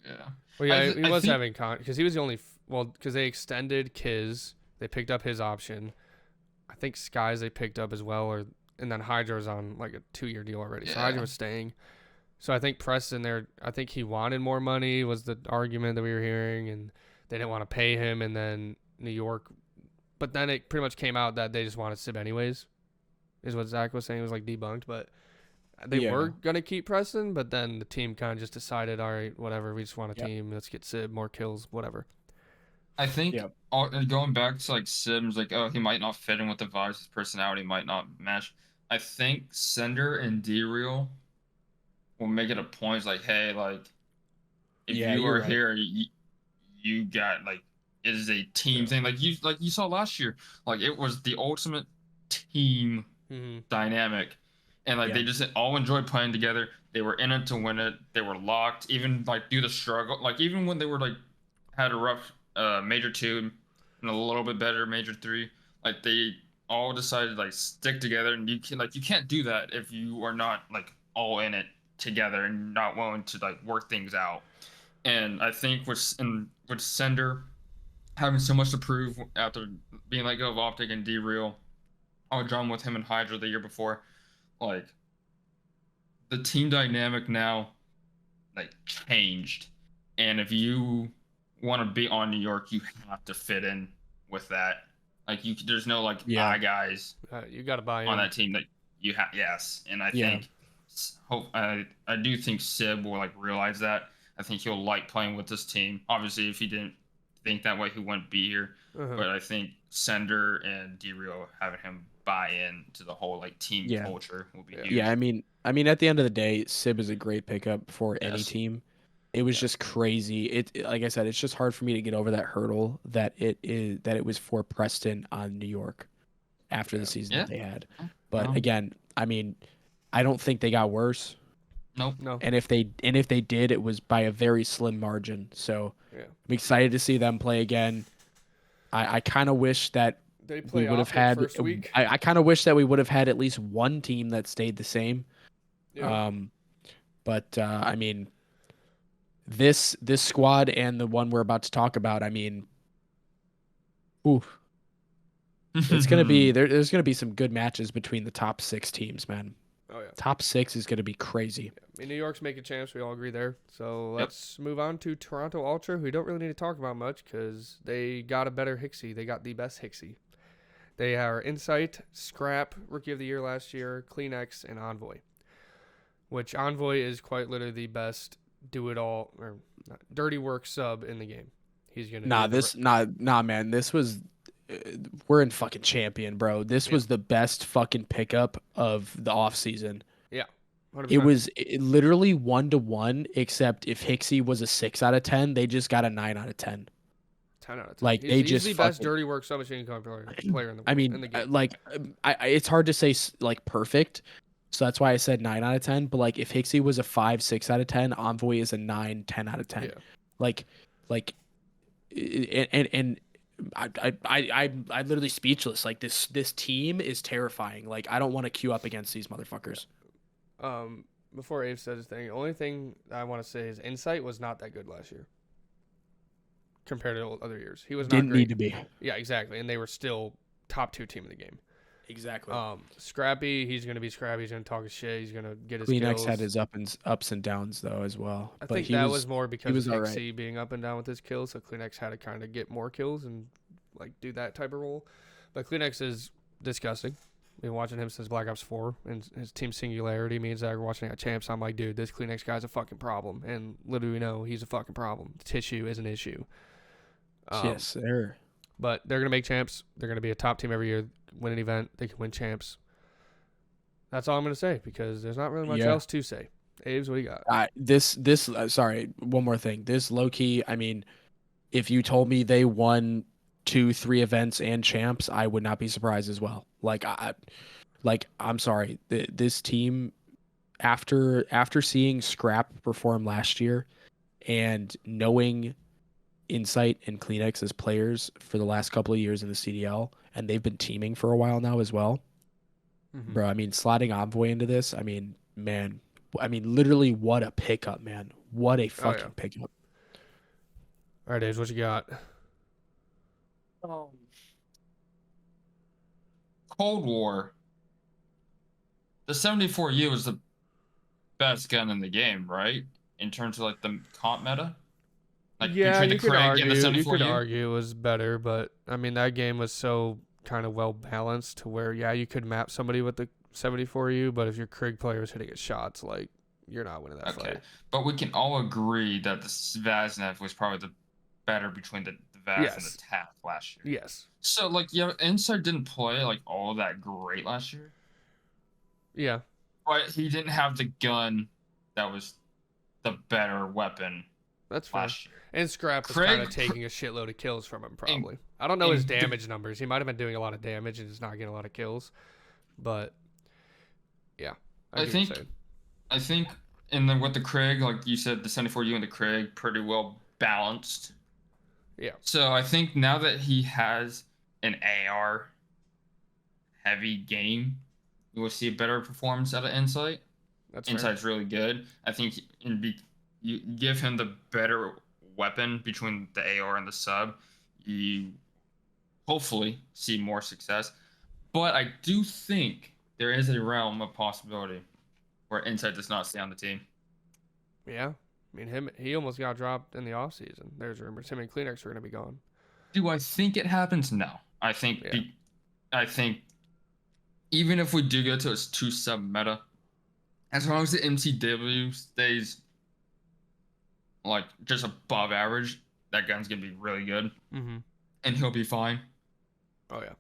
Yeah. Well, yeah, he I was think having because he was the only because they extended Kiz, they picked up his option. I think Skies they picked up as well, and then Hydro's on like a 2-year deal already, so Hydra yeah. was staying. So I think Preston there, I think he wanted more money was the argument that we were hearing, and they didn't want to pay him, and then New York, but then it pretty much came out that they just wanted Sib anyways, is what Zach was saying. It was like debunked, but they were Yeah. gonna keep Preston, but then the team kind of just decided, all right, whatever, we just want a Yep. team, let's get Sib more kills, whatever. I think Yep. going back to like Sims, like he might not fit in with the vibes, his personality might not match. I think Sender and D-Real will make it a point. It's like, hey, like if Yeah, you you're are right. here, you got like it is a team Yeah. thing. Like you saw last year, like it was the ultimate team Mm-hmm. dynamic, and like Yeah. they just all enjoyed playing together. They were in it to win it. They were locked, even like through the struggle. Like even when they were like had a rough major two and a little bit better major three, like they all decided to like stick together. And you can't do that if you are not like all in it together and not willing to like work things out. And I think with Sender having so much to prove after being let go of Optic and D-Real, I was drawn with him and Hydra the year before. Like the team dynamic now like changed, and if you want to be on New York, you have to fit in with that. Like there's no like Yeah. guys You got to buy on in. that team that you have. Yes, and I Yeah. think I do think Sib will like realize that. I think he'll like playing with this team. Obviously, if he didn't think that way, he wouldn't be here. Uh-huh. But I think Sender and D-Real having him buy in to the whole like team Yeah. culture will be huge. Yeah, I mean, at the end of the day, Sib is a great pickup for any Yes. team. It was Yeah. just crazy. Like I said, it's just hard for me to get over that hurdle that it was for Preston on New York after the Yeah. season Yeah. that they had. But No. again, I mean, I don't think they got worse. Nope. No. And if they did, it was by a very slim margin. So Yeah. I'm excited to see them play again. I kind of wish that They we play would have Optic had. first week. I kind of wish that we would have had at least one team that stayed the same. Yeah. But I mean, this squad and the one we're about to talk about, I mean, ooh, it's gonna be there's gonna be some good matches between the top 6 teams, man. Oh yeah. Top 6 is gonna be crazy. I mean, New York's making champs. We all agree there. So let's move on to Toronto Ultra, who we don't really need to talk about much because they got a better Hixie. They got the best Hixie. They are Insight, Scrap, Rookie of the Year last year, Kleenex, and Envoy. Which Envoy is quite literally the best do-it-all or dirty work sub in the game. He's gonna Nah, man. This was we're in fucking champion, bro. This was the best fucking pickup of the off season. 100%. It was literally 1-to-1, except if Hixie was a 6 out of 10, they just got a 9 out of 10. 10 out of 10. Like, he's, they he's just the best fucking- dirty work submachine gun player in the I in mean, the game. like, it's hard to say like perfect, so that's why I said 9 out of 10. But like, if Hixie was a 5, 6 out of 10, Envoy is a 9, 10 out of 10. Yeah. Like, and I'm literally speechless. Like this team is terrifying. Like, I don't want to queue up against these motherfuckers. Before Abe says his thing, the only thing I want to say is Insight was not that good last year compared to other years. He was not Didn't great. need to be. Yeah, exactly. And they were still top 2 team in the game. Exactly. Scrappy, he's gonna be scrappy. He's gonna talk his shit. He's gonna get his Kleenex kills. had his ups and downs though as well. I But think he that was more because was of alright. Hixie being up and down with his kills, so Kleenex had to kind of get more kills and like do that type of role. But Kleenex is disgusting. Been watching him since Black Ops 4 and his team Singularity. Me and Zach were watching at Champs. I'm like, dude, this Kleenex guy's a fucking problem. And little do we know, he's a fucking problem. Tissue is an issue. yes, sir. But they're going to make champs. They're going to be a top team every year, win an event. They can win champs. That's all I'm going to say because there's not really much Yeah. else to say. Aves, what do you got? Sorry, one more thing. This low key, I mean, if you told me they won 2, 3 events and champs, I would not be surprised as well. I'm sorry. This team, after seeing Scrap perform last year, And knowing Insight and Kleenex as players for the last couple of years in the CDL, and they've been teaming for a while now as well. Bro, I mean, sliding Envoy into this, I mean, man, I mean, literally, what a pickup, man. What a fucking pickup. All right, Dave, what you got? Cold War. The 74U is the best gun in the game, right? In terms of like the comp meta. Like Yeah, between the you could Craig and the argue. You 74U. could argue it was better, but I mean that game was so kind of well balanced to where you could map somebody with the 74U, but if your Krieg player is hitting his shots, like you're not winning that fight. But we can all agree that the Vaznev was probably the better between the Vaz and the Tap last year. Yes. So like Insight didn't play like all that great last year. Yeah. But he didn't have the gun that was the better weapon. That's fair. Last year. And Scrap was kind of taking a shitload of kills from him, probably. I don't know his damage numbers. He might have been doing a lot of damage and just not getting a lot of kills. But, yeah. I think with the Krieg, like you said, the 74U and the Krieg, pretty well balanced. Yeah. So I think now that he has an AR heavy game, you will see a better performance out of Insight. Insight's really good. I think you give him the better weapon between the AR and the sub, you hopefully see more success. But I do think there is a realm of possibility where Insight does not stay on the team. Yeah. I mean, he almost got dropped in the offseason. There's rumors him and Kleenex are going to be gone. Do I think it happens? No. I think even if we do get to a 2 sub meta, as long as the MCW stays like just above average, that gun's gonna be really good, and he'll be fine. Oh yeah,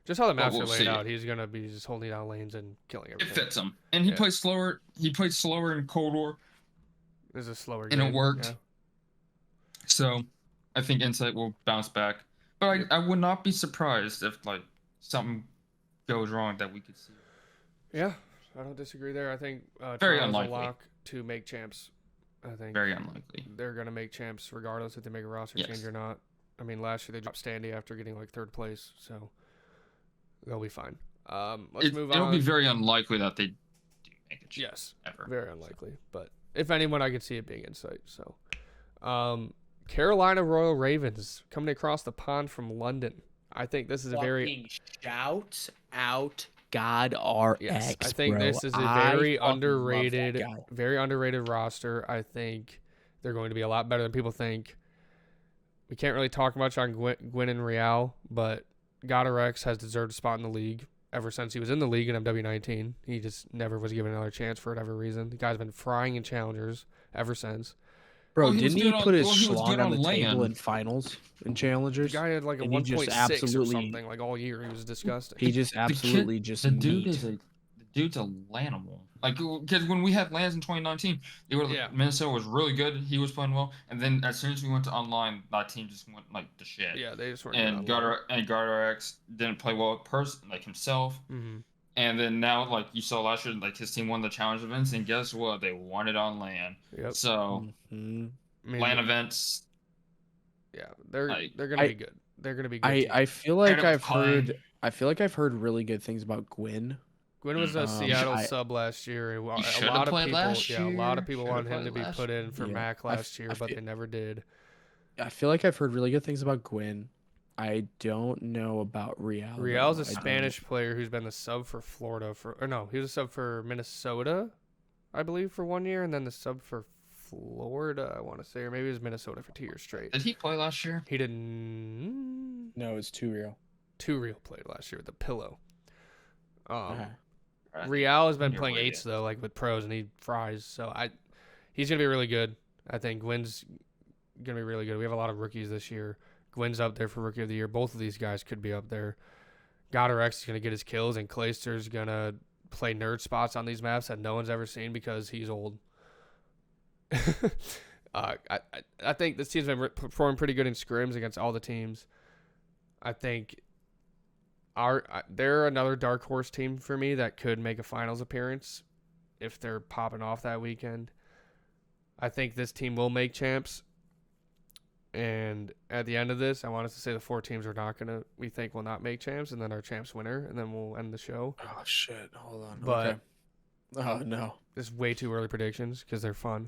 just how the maps are laid out, he's gonna be just holding down lanes and killing everything. It fits him, and he plays slower. He played slower in Cold War. It's a slower and game. It worked. Yeah. So, I think Insight will bounce back, but I would not be surprised if like something goes wrong that we could see. Yeah, I don't disagree there. I think very unlikely a lock to make champs. I think very unlikely. They're going to make champs regardless if they make a roster change or not. I mean, last year they dropped Standy after getting like 3rd place, so they'll be fine. Let's move on. It'll be very unlikely that they do make a champ. Yes, ever. Very unlikely. But if anyone, I could see it being Insight. So, Carolina Royal Ravens coming across the pond from London. I think this is a very shout out God RX. Yes, I think this is a very underrated roster. I think they're going to be a lot better than people think. We can't really talk much on Gwyn and Real, but God RX has deserved a spot in the league ever since he was in the league in MW19. He just never was given another chance for whatever reason. The guy's been frying in challengers ever since. Bro, didn't he put his schlong on the table in finals and challengers? The guy had like a 1.6 or something like all year. He was disgusting. He just absolutely the dude's a Lanimal. Like, because when we had lands in 2019, Minnesota was really good. He was playing well, and then as soon as we went to online, that team just went like to shit. Yeah, they just weren't. And GuardRX didn't play well like himself. Mm-hmm. And then now, like you saw last year, like his team won the challenge events, and guess what? They won it on LAN. Yep. So LAN events. Yeah, they're gonna be good. They're gonna be good. I feel like I've heard really good things about Gwyn. Gwyn was a Seattle sub last year. A lot of people wanted him to be put in for Mac last year, but they never did. I feel like I've heard really good things about Gwyn. I don't know about Real. Real's a Spanish player who's been the sub for Florida he was a sub for Minnesota, I believe, for 1 year, and then the sub for Florida, I want to say, or maybe it was Minnesota for 2 years straight. Did he play last year? He didn't. No, it was 2 Real. 2 Real played last year with the pillow. Real has been playing 8s though, like with pros, and he fries. So he's gonna be really good. I think Gwyn's gonna be really good. We have a lot of rookies this year. Gwyn's up there for Rookie of the Year. Both of these guys could be up there. GodRX is going to get his kills, and Clayster's going to play nerd spots on these maps that no one's ever seen because he's old. I think this team's been performing pretty good in scrims against all the teams. I think they're another dark horse team for me that could make a finals appearance if they're popping off that weekend. I think this team will make champs. And at the end of this, I want us to say the 4 teams we think will not make champs, and then our champs winner, and then we'll end the show. Oh shit! Hold on. But okay. Oh no. it's way too early predictions because they're fun.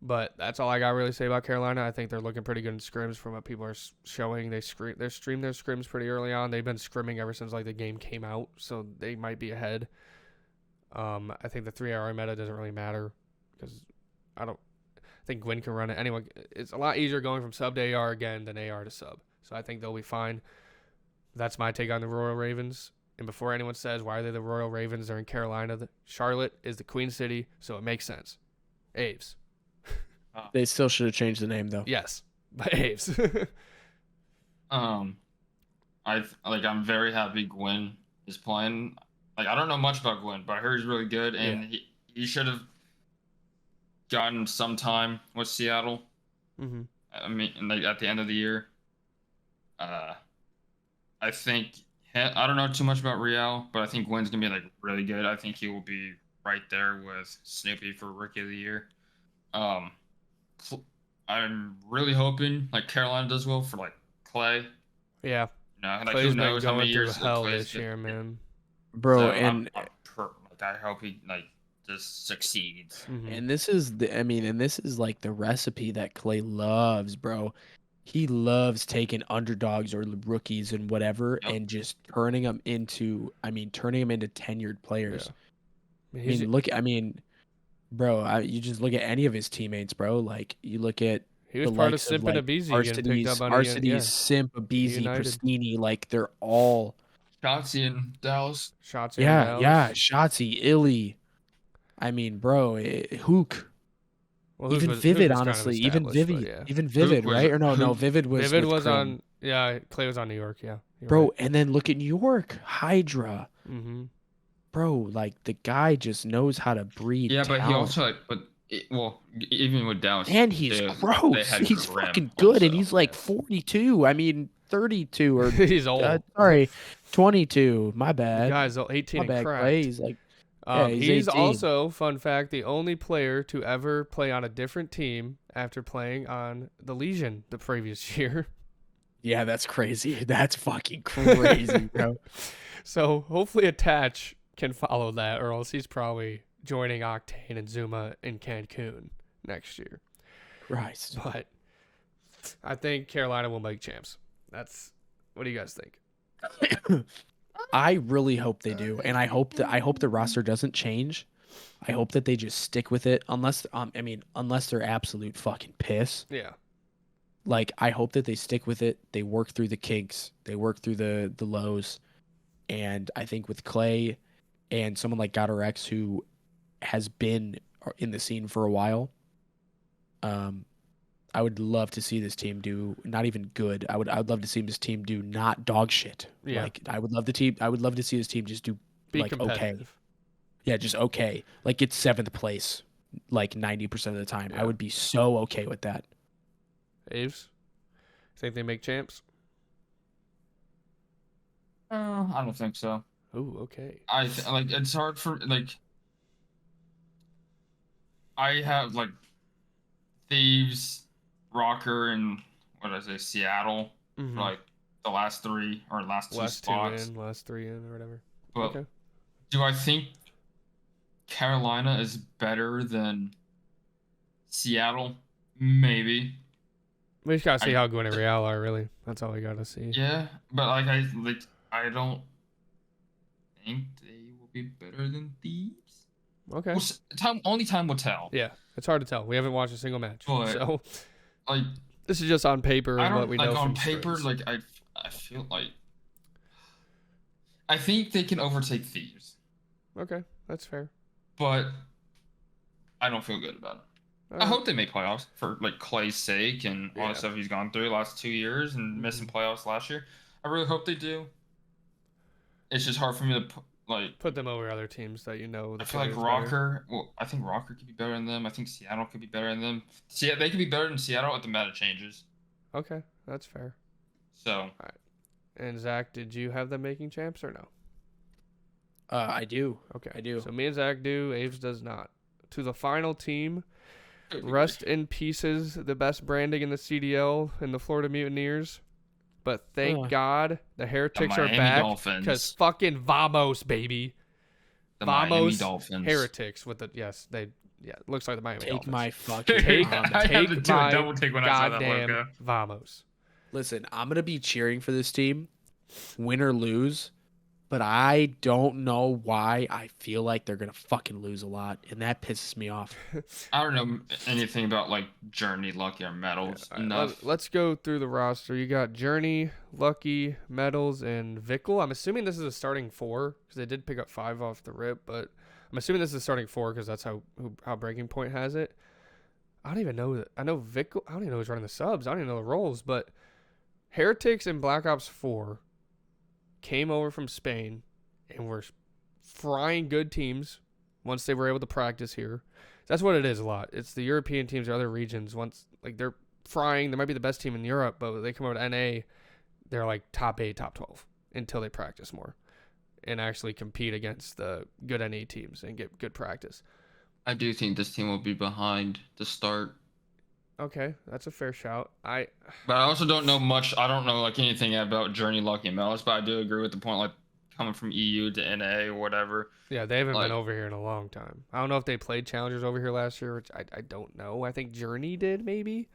But that's all I got to really say about Carolina. I think they're looking pretty good in scrims from what people are showing. They stream their scrims pretty early on. They've been scrimming ever since like the game came out, so they might be ahead. I think the 3 AR meta doesn't really matter because I think Gwyn can run it. Anyway, it's a lot easier going from sub to AR again than AR to sub. So I think they'll be fine. That's my take on the Royal Ravens. And before anyone says, why are they the Royal Ravens? They're in Carolina. Charlotte is the Queen City, so it makes sense. Aves. They still should have changed the name though. Yes, but Aves. I'm very happy Gwyn is playing. Like, I don't know much about Gwyn, but I heard he's really good, and he should have gotten some time with Seattle. Mm-hmm. I mean, like at the end of the year. I think I don't know too much about Real, but I think Gwyn's gonna be like really good. I think he will be right there with Snoopy for Rookie of the Year. I'm really hoping like Carolina does well for like Clay. Yeah. You know, like Clay's who been knows how going many through years hell Clay's this year, man. Bro, So and I hope he like just succeeds. Mm-hmm. and this is like the recipe that Clay loves, bro. He loves taking underdogs or rookies and whatever and just turning them into tenured players. Yeah. Bro, you just look at any of his teammates, bro. Like you look at He was the part of likes Simp and Abizi getting picked up on Arcides, Simp, Abizi, United. Pristini, like they're all Shotzi in Dallas. Shots in yeah, Dallas. Shotzi, Illy. I mean, bro, Hook. Well, Even Hook Vivid, was kind of honestly, even established, but Vivid, yeah. even Vivid, was- right? Or no, Vivid was Vivid with was Crim. on. Yeah, Clay was on New York. Yeah, you're Bro, right. and then look at New York, Hydra. Mm-hmm. Bro, like the guy just knows how to breed. Yeah, but he talent. also even with Dallas, And he's they gross. had He's Graham fucking good, and also, he's like yeah. 42. I mean, 32 or He's old. sorry, 22. My The bad. guy's 18 My and bad, cracked. Clay. He's like, yeah, he's 18. also, fun fact, the only player to ever play on a different team after playing on the Legion the previous year. yeah, that's crazy. That's fucking crazy, bro. So hopefully Attach can follow that, or else he's probably joining Octane and Zuma in Cancun next year. Christ. But I think Carolina will make champs. What do you guys think? I really hope they do, and I hope the roster doesn't change. I hope that they just stick with it, unless they're absolute fucking piss. Yeah. Like I hope that they stick with it. They work through the kinks. They work through the lows, and I think with Clay and someone like GodRX who has been in the scene for a while, I would love to see this team do not even good. I would love to see this team do not dog shit. Yeah. Like I would love to see this team just do Be like competitive. okay. Yeah, just okay. Like get 7th place like 90% of the time. Yeah. I would be so okay with that. Aves? Think they make champs? I don't think so. Ooh, okay. It's hard for like. I have like Thieves, Rocker, and what did I say, Seattle, Mm-hmm. for, like the last 3 or last 2 spots. Last 3 in, or whatever. But Okay. do I think Carolina is better than Seattle? Maybe. We just gotta see I- how Gwyn and Real are, really. That's all we gotta see. Yeah, but I don't think they will be better than Thieves. Okay. Well, only time will tell. Yeah, it's hard to tell. We haven't watched a single match, But, so Like this is just on paper I and don't what we like know on from paper. scrims. Like I feel like I think they can overtake Thieves, Okay, that's fair. but I don't feel good about it. All I right. hope they make playoffs for like Clay's sake and all Yeah. the stuff he's gone through the last 2 years and missing playoffs last year. I really hope they do. It's just hard for me to Put them over other teams that you know. I feel like Rocker. Well, I think Rocker could be better than them. I think Seattle could be better than them. See, they could be better than Seattle if the meta changes. Okay, that's fair. So And Zach, did you have them making champs or no? I do. Okay, I do. So me and Zach do. Aves does not. To the final team, rest in pieces, the best branding in the CDL and the Florida Mutineers. But thank God the Heretics are Miami back. Dolphins. Because fucking Vamos, baby. The Miami Vamos Dolphins. Heretics with the looks like the Miami Take Dolphins. my fucking Dude, Vamos. I had to Take do a my double take when I saw that goddamn logo. Vamos. Listen, I'm gonna be cheering for this team, win or lose, but I don't know why I feel like they're gonna fucking lose a lot, and that pisses me off. I don't know anything about like Journey, Lucky, or Metals All right, enough. let's go through the roster. You got Journey, Lucky, Metals, and Vickle. I'm assuming this is a starting 4 because they did pick up 5 off the rip, but I'm assuming this is a starting 4 because that's how Breaking Point has it. I don't even know that. I know Vickle. I don't even know who's running the subs. I don't even know the roles, but Heretics and Black Ops 4 came over from Spain and were frying good teams once they were able to practice here. That's what it is a lot. It's the European teams or other regions. Once like they're frying, they might be the best team in Europe, but when they come over to NA, they're like top 8, top 12 until they practice more and actually compete against the good NA teams and get good practice. I do think this team will be behind to start. Okay, that's a fair shout. But I also don't know much. I don't know like anything about Journey, Lucky, and Metals, but I do agree with the point like coming from EU to NA or whatever. Yeah, they haven't Like- been over here in a long time. I don't know if they played Challengers over here last year, which I don't know. I think Journey did, maybe.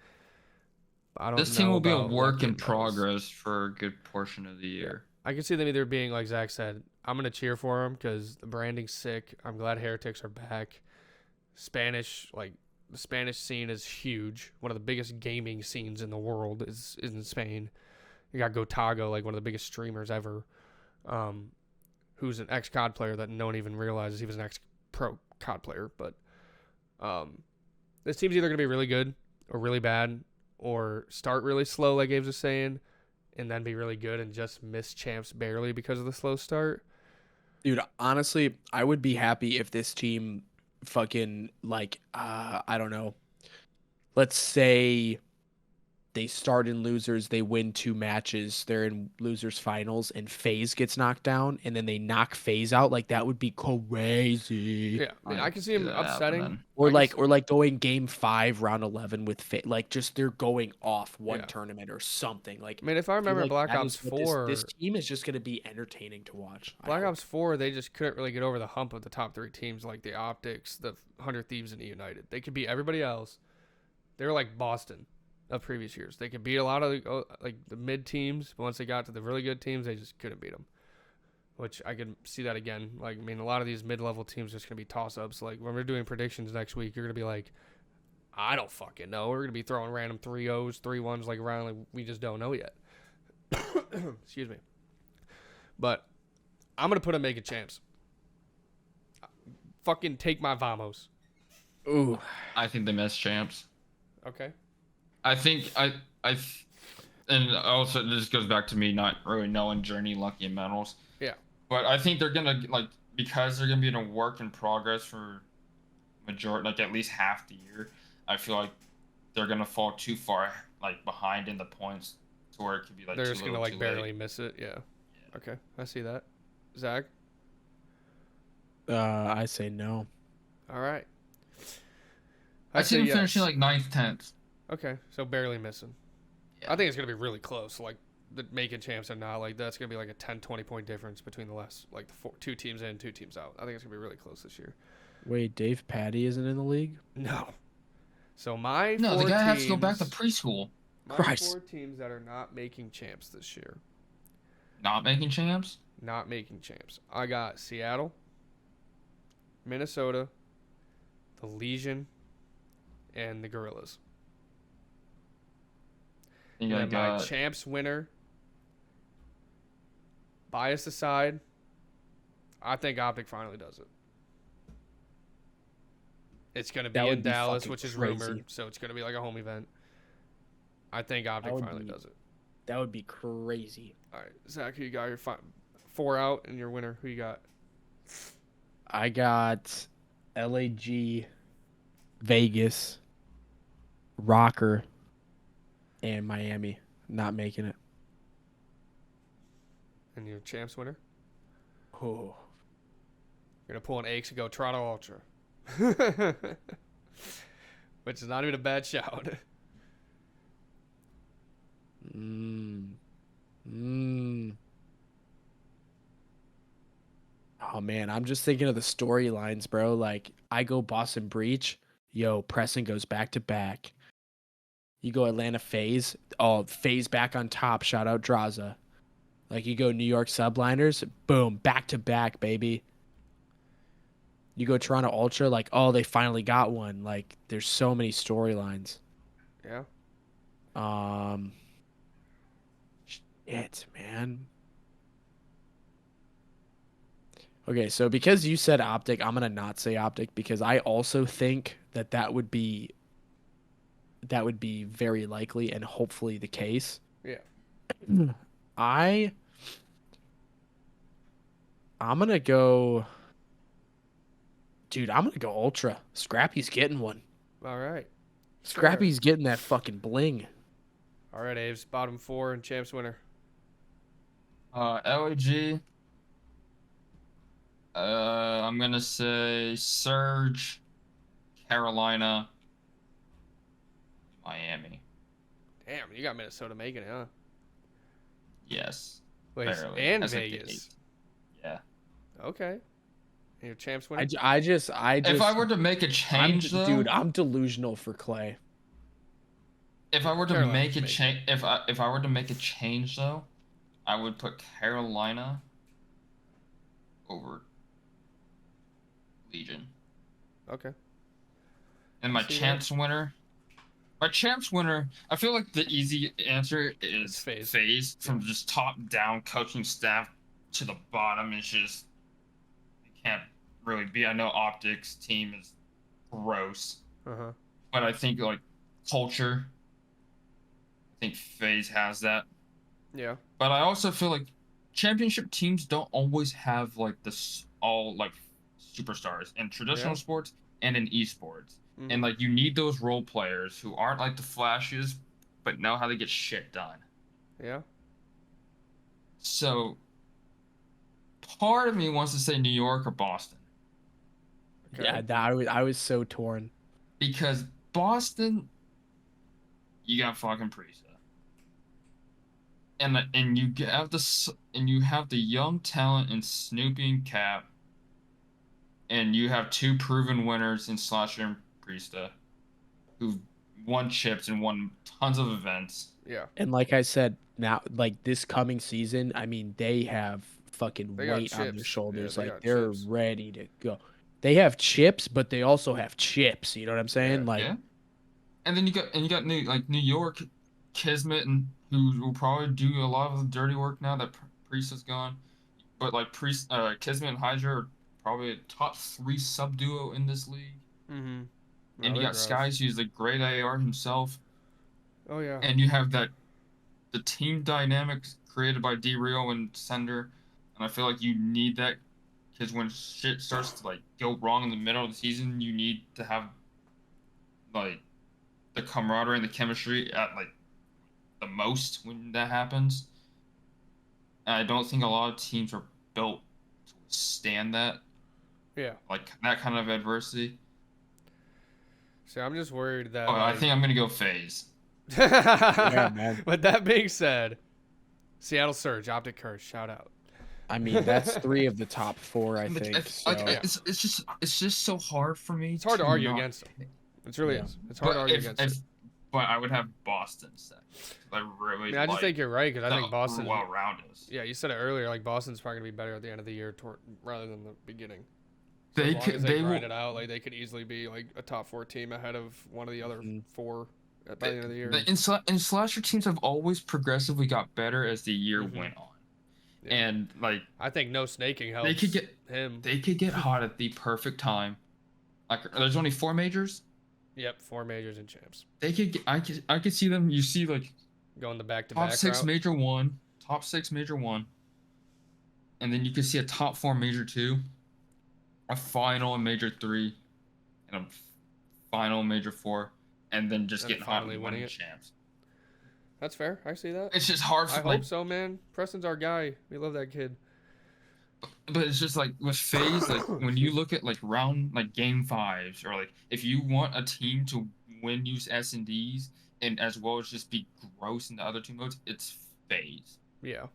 I don't know. This team will be a about work Lucky in and Metals. progress for a good portion of the year. I can see them either being, like Zach said, I'm going to cheer for them because the branding's sick. I'm glad Heretics are back. The Spanish scene is huge. One of the biggest gaming scenes in the world is in Spain. You got Gotago, like one of the biggest streamers ever, who's an ex-COD player that no one even realizes he was an ex-pro COD player. But this team's either going to be really good or really bad or start really slow, like Abe's was saying, and then be really good and just miss champs barely because of the slow start. Dude, honestly, I would be happy if this team fucking like I don't know. Let's say they start in losers, they win 2 matches, they're in losers finals, and FaZe gets knocked down, and then they knock FaZe out. Like that would be crazy. Yeah, I can see him upsetting. Or I can like going game 5, round 11 with like just they're going off one Yeah. tournament or something. Like I mean, if I I feel remember like Black that Ops is what 4, this team is just gonna be entertaining to watch. I Black hope. Ops 4, they just couldn't really get over the hump of the top 3 teams like the Optics, the 100 Thieves, and the United. They could beat everybody else. They were like Boston of previous years. They could beat a lot of the mid teams, but once they got to the really good teams, they just couldn't beat them. Which I could see that again. Like, I mean, a lot of these mid-level teams are just gonna be toss-ups. Like when we're doing predictions next week, you're gonna be like, I don't fucking know. We're gonna be throwing random 3-0s, 3-1s like around. Like we just don't know yet. Excuse me. But I'm gonna put a Mega Champs. Fucking take my Vamos. Ooh. I think they miss champs. Okay. I think and also this goes back to me not really knowing Journey, Lucky, and Metals. Yeah. But I think they're gonna because they're gonna be in a work in progress for majority at least half the year. I feel like they're gonna fall too far behind in the points to where it could be They're too just gonna little, too barely late. miss it. Yeah. Okay, I see that. Zach. I say no. All right. I see say them yes. finishing 9th, 10th. Okay, so barely missing. Yeah. I think it's gonna be really close. Like the making champs and not that's gonna be like a 10, 20 point difference between the last the 2 teams in, 2 teams out. I think it's gonna be really close this year. Wait, Dave Patty isn't in the league? No. So my No, 4 the guy has to go back to teams- preschool. my Christ. 4 teams that are not making champs this year. Not making champs. Not making champs. I got Seattle, Minnesota, the Legion, and the Gorillas. You And got then my champs winner, bias aside, I think Optic finally does it. It's going to be That would in be Dallas, fucking which is crazy. rumored, so it's going to be like a home event. I think Optic would finally be- does it. That would be crazy. All right, Zach, who you got? Your 4 out and your winner. Who you got? I got LAG, Vegas, Rocker, and Miami not making it. And your champs winner? Oh, You're going to pull an Aches and go Toronto Ultra. which is not even a bad shout. Oh man, I'm just thinking of the storylines, bro. Like I go Boston Breach, yo, Preston goes back to back. You go Atlanta FaZe, oh FaZe back on top. Shout out Draza. Like you go New York Subliners, boom, back to back, baby. You go Toronto Ultra, like oh they finally got one. Like there's so many storylines. Yeah. Shit, man. Okay, so because you said Optic, I'm gonna not say Optic because I also think that that would be very likely and hopefully the case. Yeah. I'm gonna go, dude. I'm gonna go Ultra. Scrappy's getting one. All right. Scrappy's getting that fucking bling. All right, Aves. Bottom 4 and champs winner. LAG. I'm gonna say Surge, Carolina, Miami. Damn, you got Minnesota making it, huh? Yes. Wait, barely. and As like the Vegas. eighth. Yeah. Okay. And your champs winner. I just. If I were to make a change, though, dude, I'm delusional for Clay. if I were to Carolina's make a making change, if I were to make a change, though, I would put Carolina over Legion. Okay. And my See that? champs winner. My champs winner, I feel like the easy answer is FaZe. FaZe. From just top down coaching staff to the bottom is just it can't really be. I know Optics team is gross, Uh-huh. but I think like culture, I think FaZe has that. Yeah. But I also feel like championship teams don't always have like all like superstars in traditional Yeah. sports and in esports. Mhm. And like you need those role players who aren't like the flashes but know how to get shit done. Yeah. So part of me wants to say New York or Boston. Okay. Yeah, I was so torn. Because Boston, you got fucking Priest. And you have the young talent in Snoopy and Cap, and you have two proven winners in Slasher and Priesta, who've won chips and won tons of events. Yeah. And like I said, now like this coming season, I mean they have fucking They got weight on their chips. shoulders. Yeah, they like got they're chips. ready to go. They have chips, but they also have chips. You know what I'm saying? Yeah. Like Yeah. And then you got New York, Kismet, and who will probably do a lot of the dirty work now that Priest is gone. But like Kismet and Hydra are probably a top 3 sub duo in this league. Mm-hmm. And you got Skies, who's a great AR himself. Oh yeah. And you have the team dynamics created by D Rio and Sender. And I feel like you need that because when shit starts to like go wrong in the middle of the season, you need to have like the camaraderie and the chemistry at like the most when that happens. And I don't think a lot of teams are built to withstand that, Yeah. like that kind of adversity. See, I'm just worried that. Oh, I like... think I'm gonna go FaZe. yeah, man. With that being said, Seattle Surge, Optic Curse, shout out. I mean that's 3 of the top 4, I And, like, think. like, So. it's just so hard for me. It's hard to argue not against them. It really Yeah. is. It's hard to argue against it. But I would have Boston second. I really. I mean, I just think you're right because I think Boston. well rounded. Yeah, you said it earlier. Like Boston's probably gonna be better at the end of the year, rather than the beginning. So They as long could. as They grind will. it out. Like they could easily be like a top 4 team ahead of one of the other Mhm. 4 by the end of the year. And slasher teams have always progressively got better as the year Mhm. went on. Yeah. And like I think no snaking helps. they could get him. they could get hot at the perfect time. Like there's only 4 majors. Yep, 4 majors and champs. They could get, I could see them. You see like Going the back to top back 6 route. major 1, top 6 major 1, and then you could see a top 4 major 2, a final in major 3, and a final in major 4, and then just And getting hot finally and winning winning it. champs. That's fair. I see that. It's just hard I for like hope so, man. Preston's our guy. We love that kid. But it's just like with phase, like when you look at like round like game fives, or like if you want a team to win use S&Ds and as well as just be gross in the other two modes, it's phase. Yeah.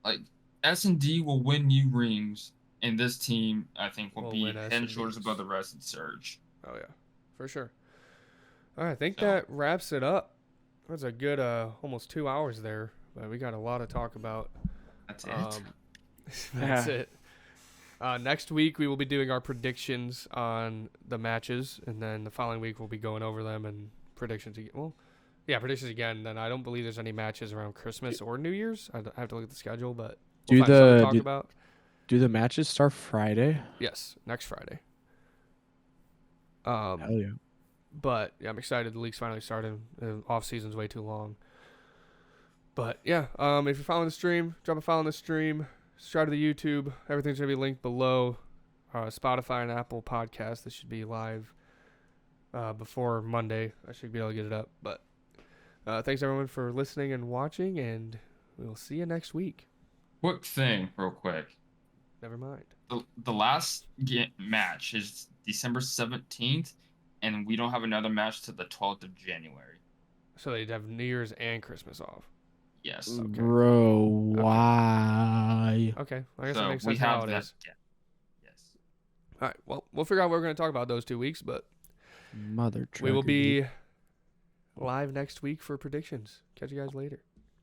Like S&D will win you rings, and this team I think will We'll be win head and shoulders S&Ds. above the rest in Surge. Oh yeah, for sure. All right, I think So that wraps it up. That's a good almost 2 hours there, but we got a lot to talk about. that's it. That's it. Next week we will be doing our predictions on the matches, and then the following week we'll be going over them and predictions again. Well, yeah, predictions again. And then I don't believe there's any matches around Christmas or New Year's. I have to look at the schedule, but we'll find something to talk about. Do the matches start Friday? Yes, next Friday. Hell yeah. But yeah, I'm excited. The league's finally started. Off season's way too long. But yeah, if you're following the stream, drop a follow on the stream. Subscribe to the YouTube. Everything's gonna be linked below. Spotify and Apple Podcasts. This should be live before Monday. I should be able to get it up. But thanks everyone for listening and watching, and we'll see you next week. Quick thing, real quick. Never mind. The last match is December 17th, and we don't have another match till the 12th of January. So they'd have New Year's and Christmas off. Yes. Okay. Bro, why? Okay, I guess So that makes we sense have nowadays. that. Yeah. Yes. All right, well, we'll figure out what we're going to talk about those 2 weeks, but Mother trucker. we will be live next week for predictions. Catch you guys later.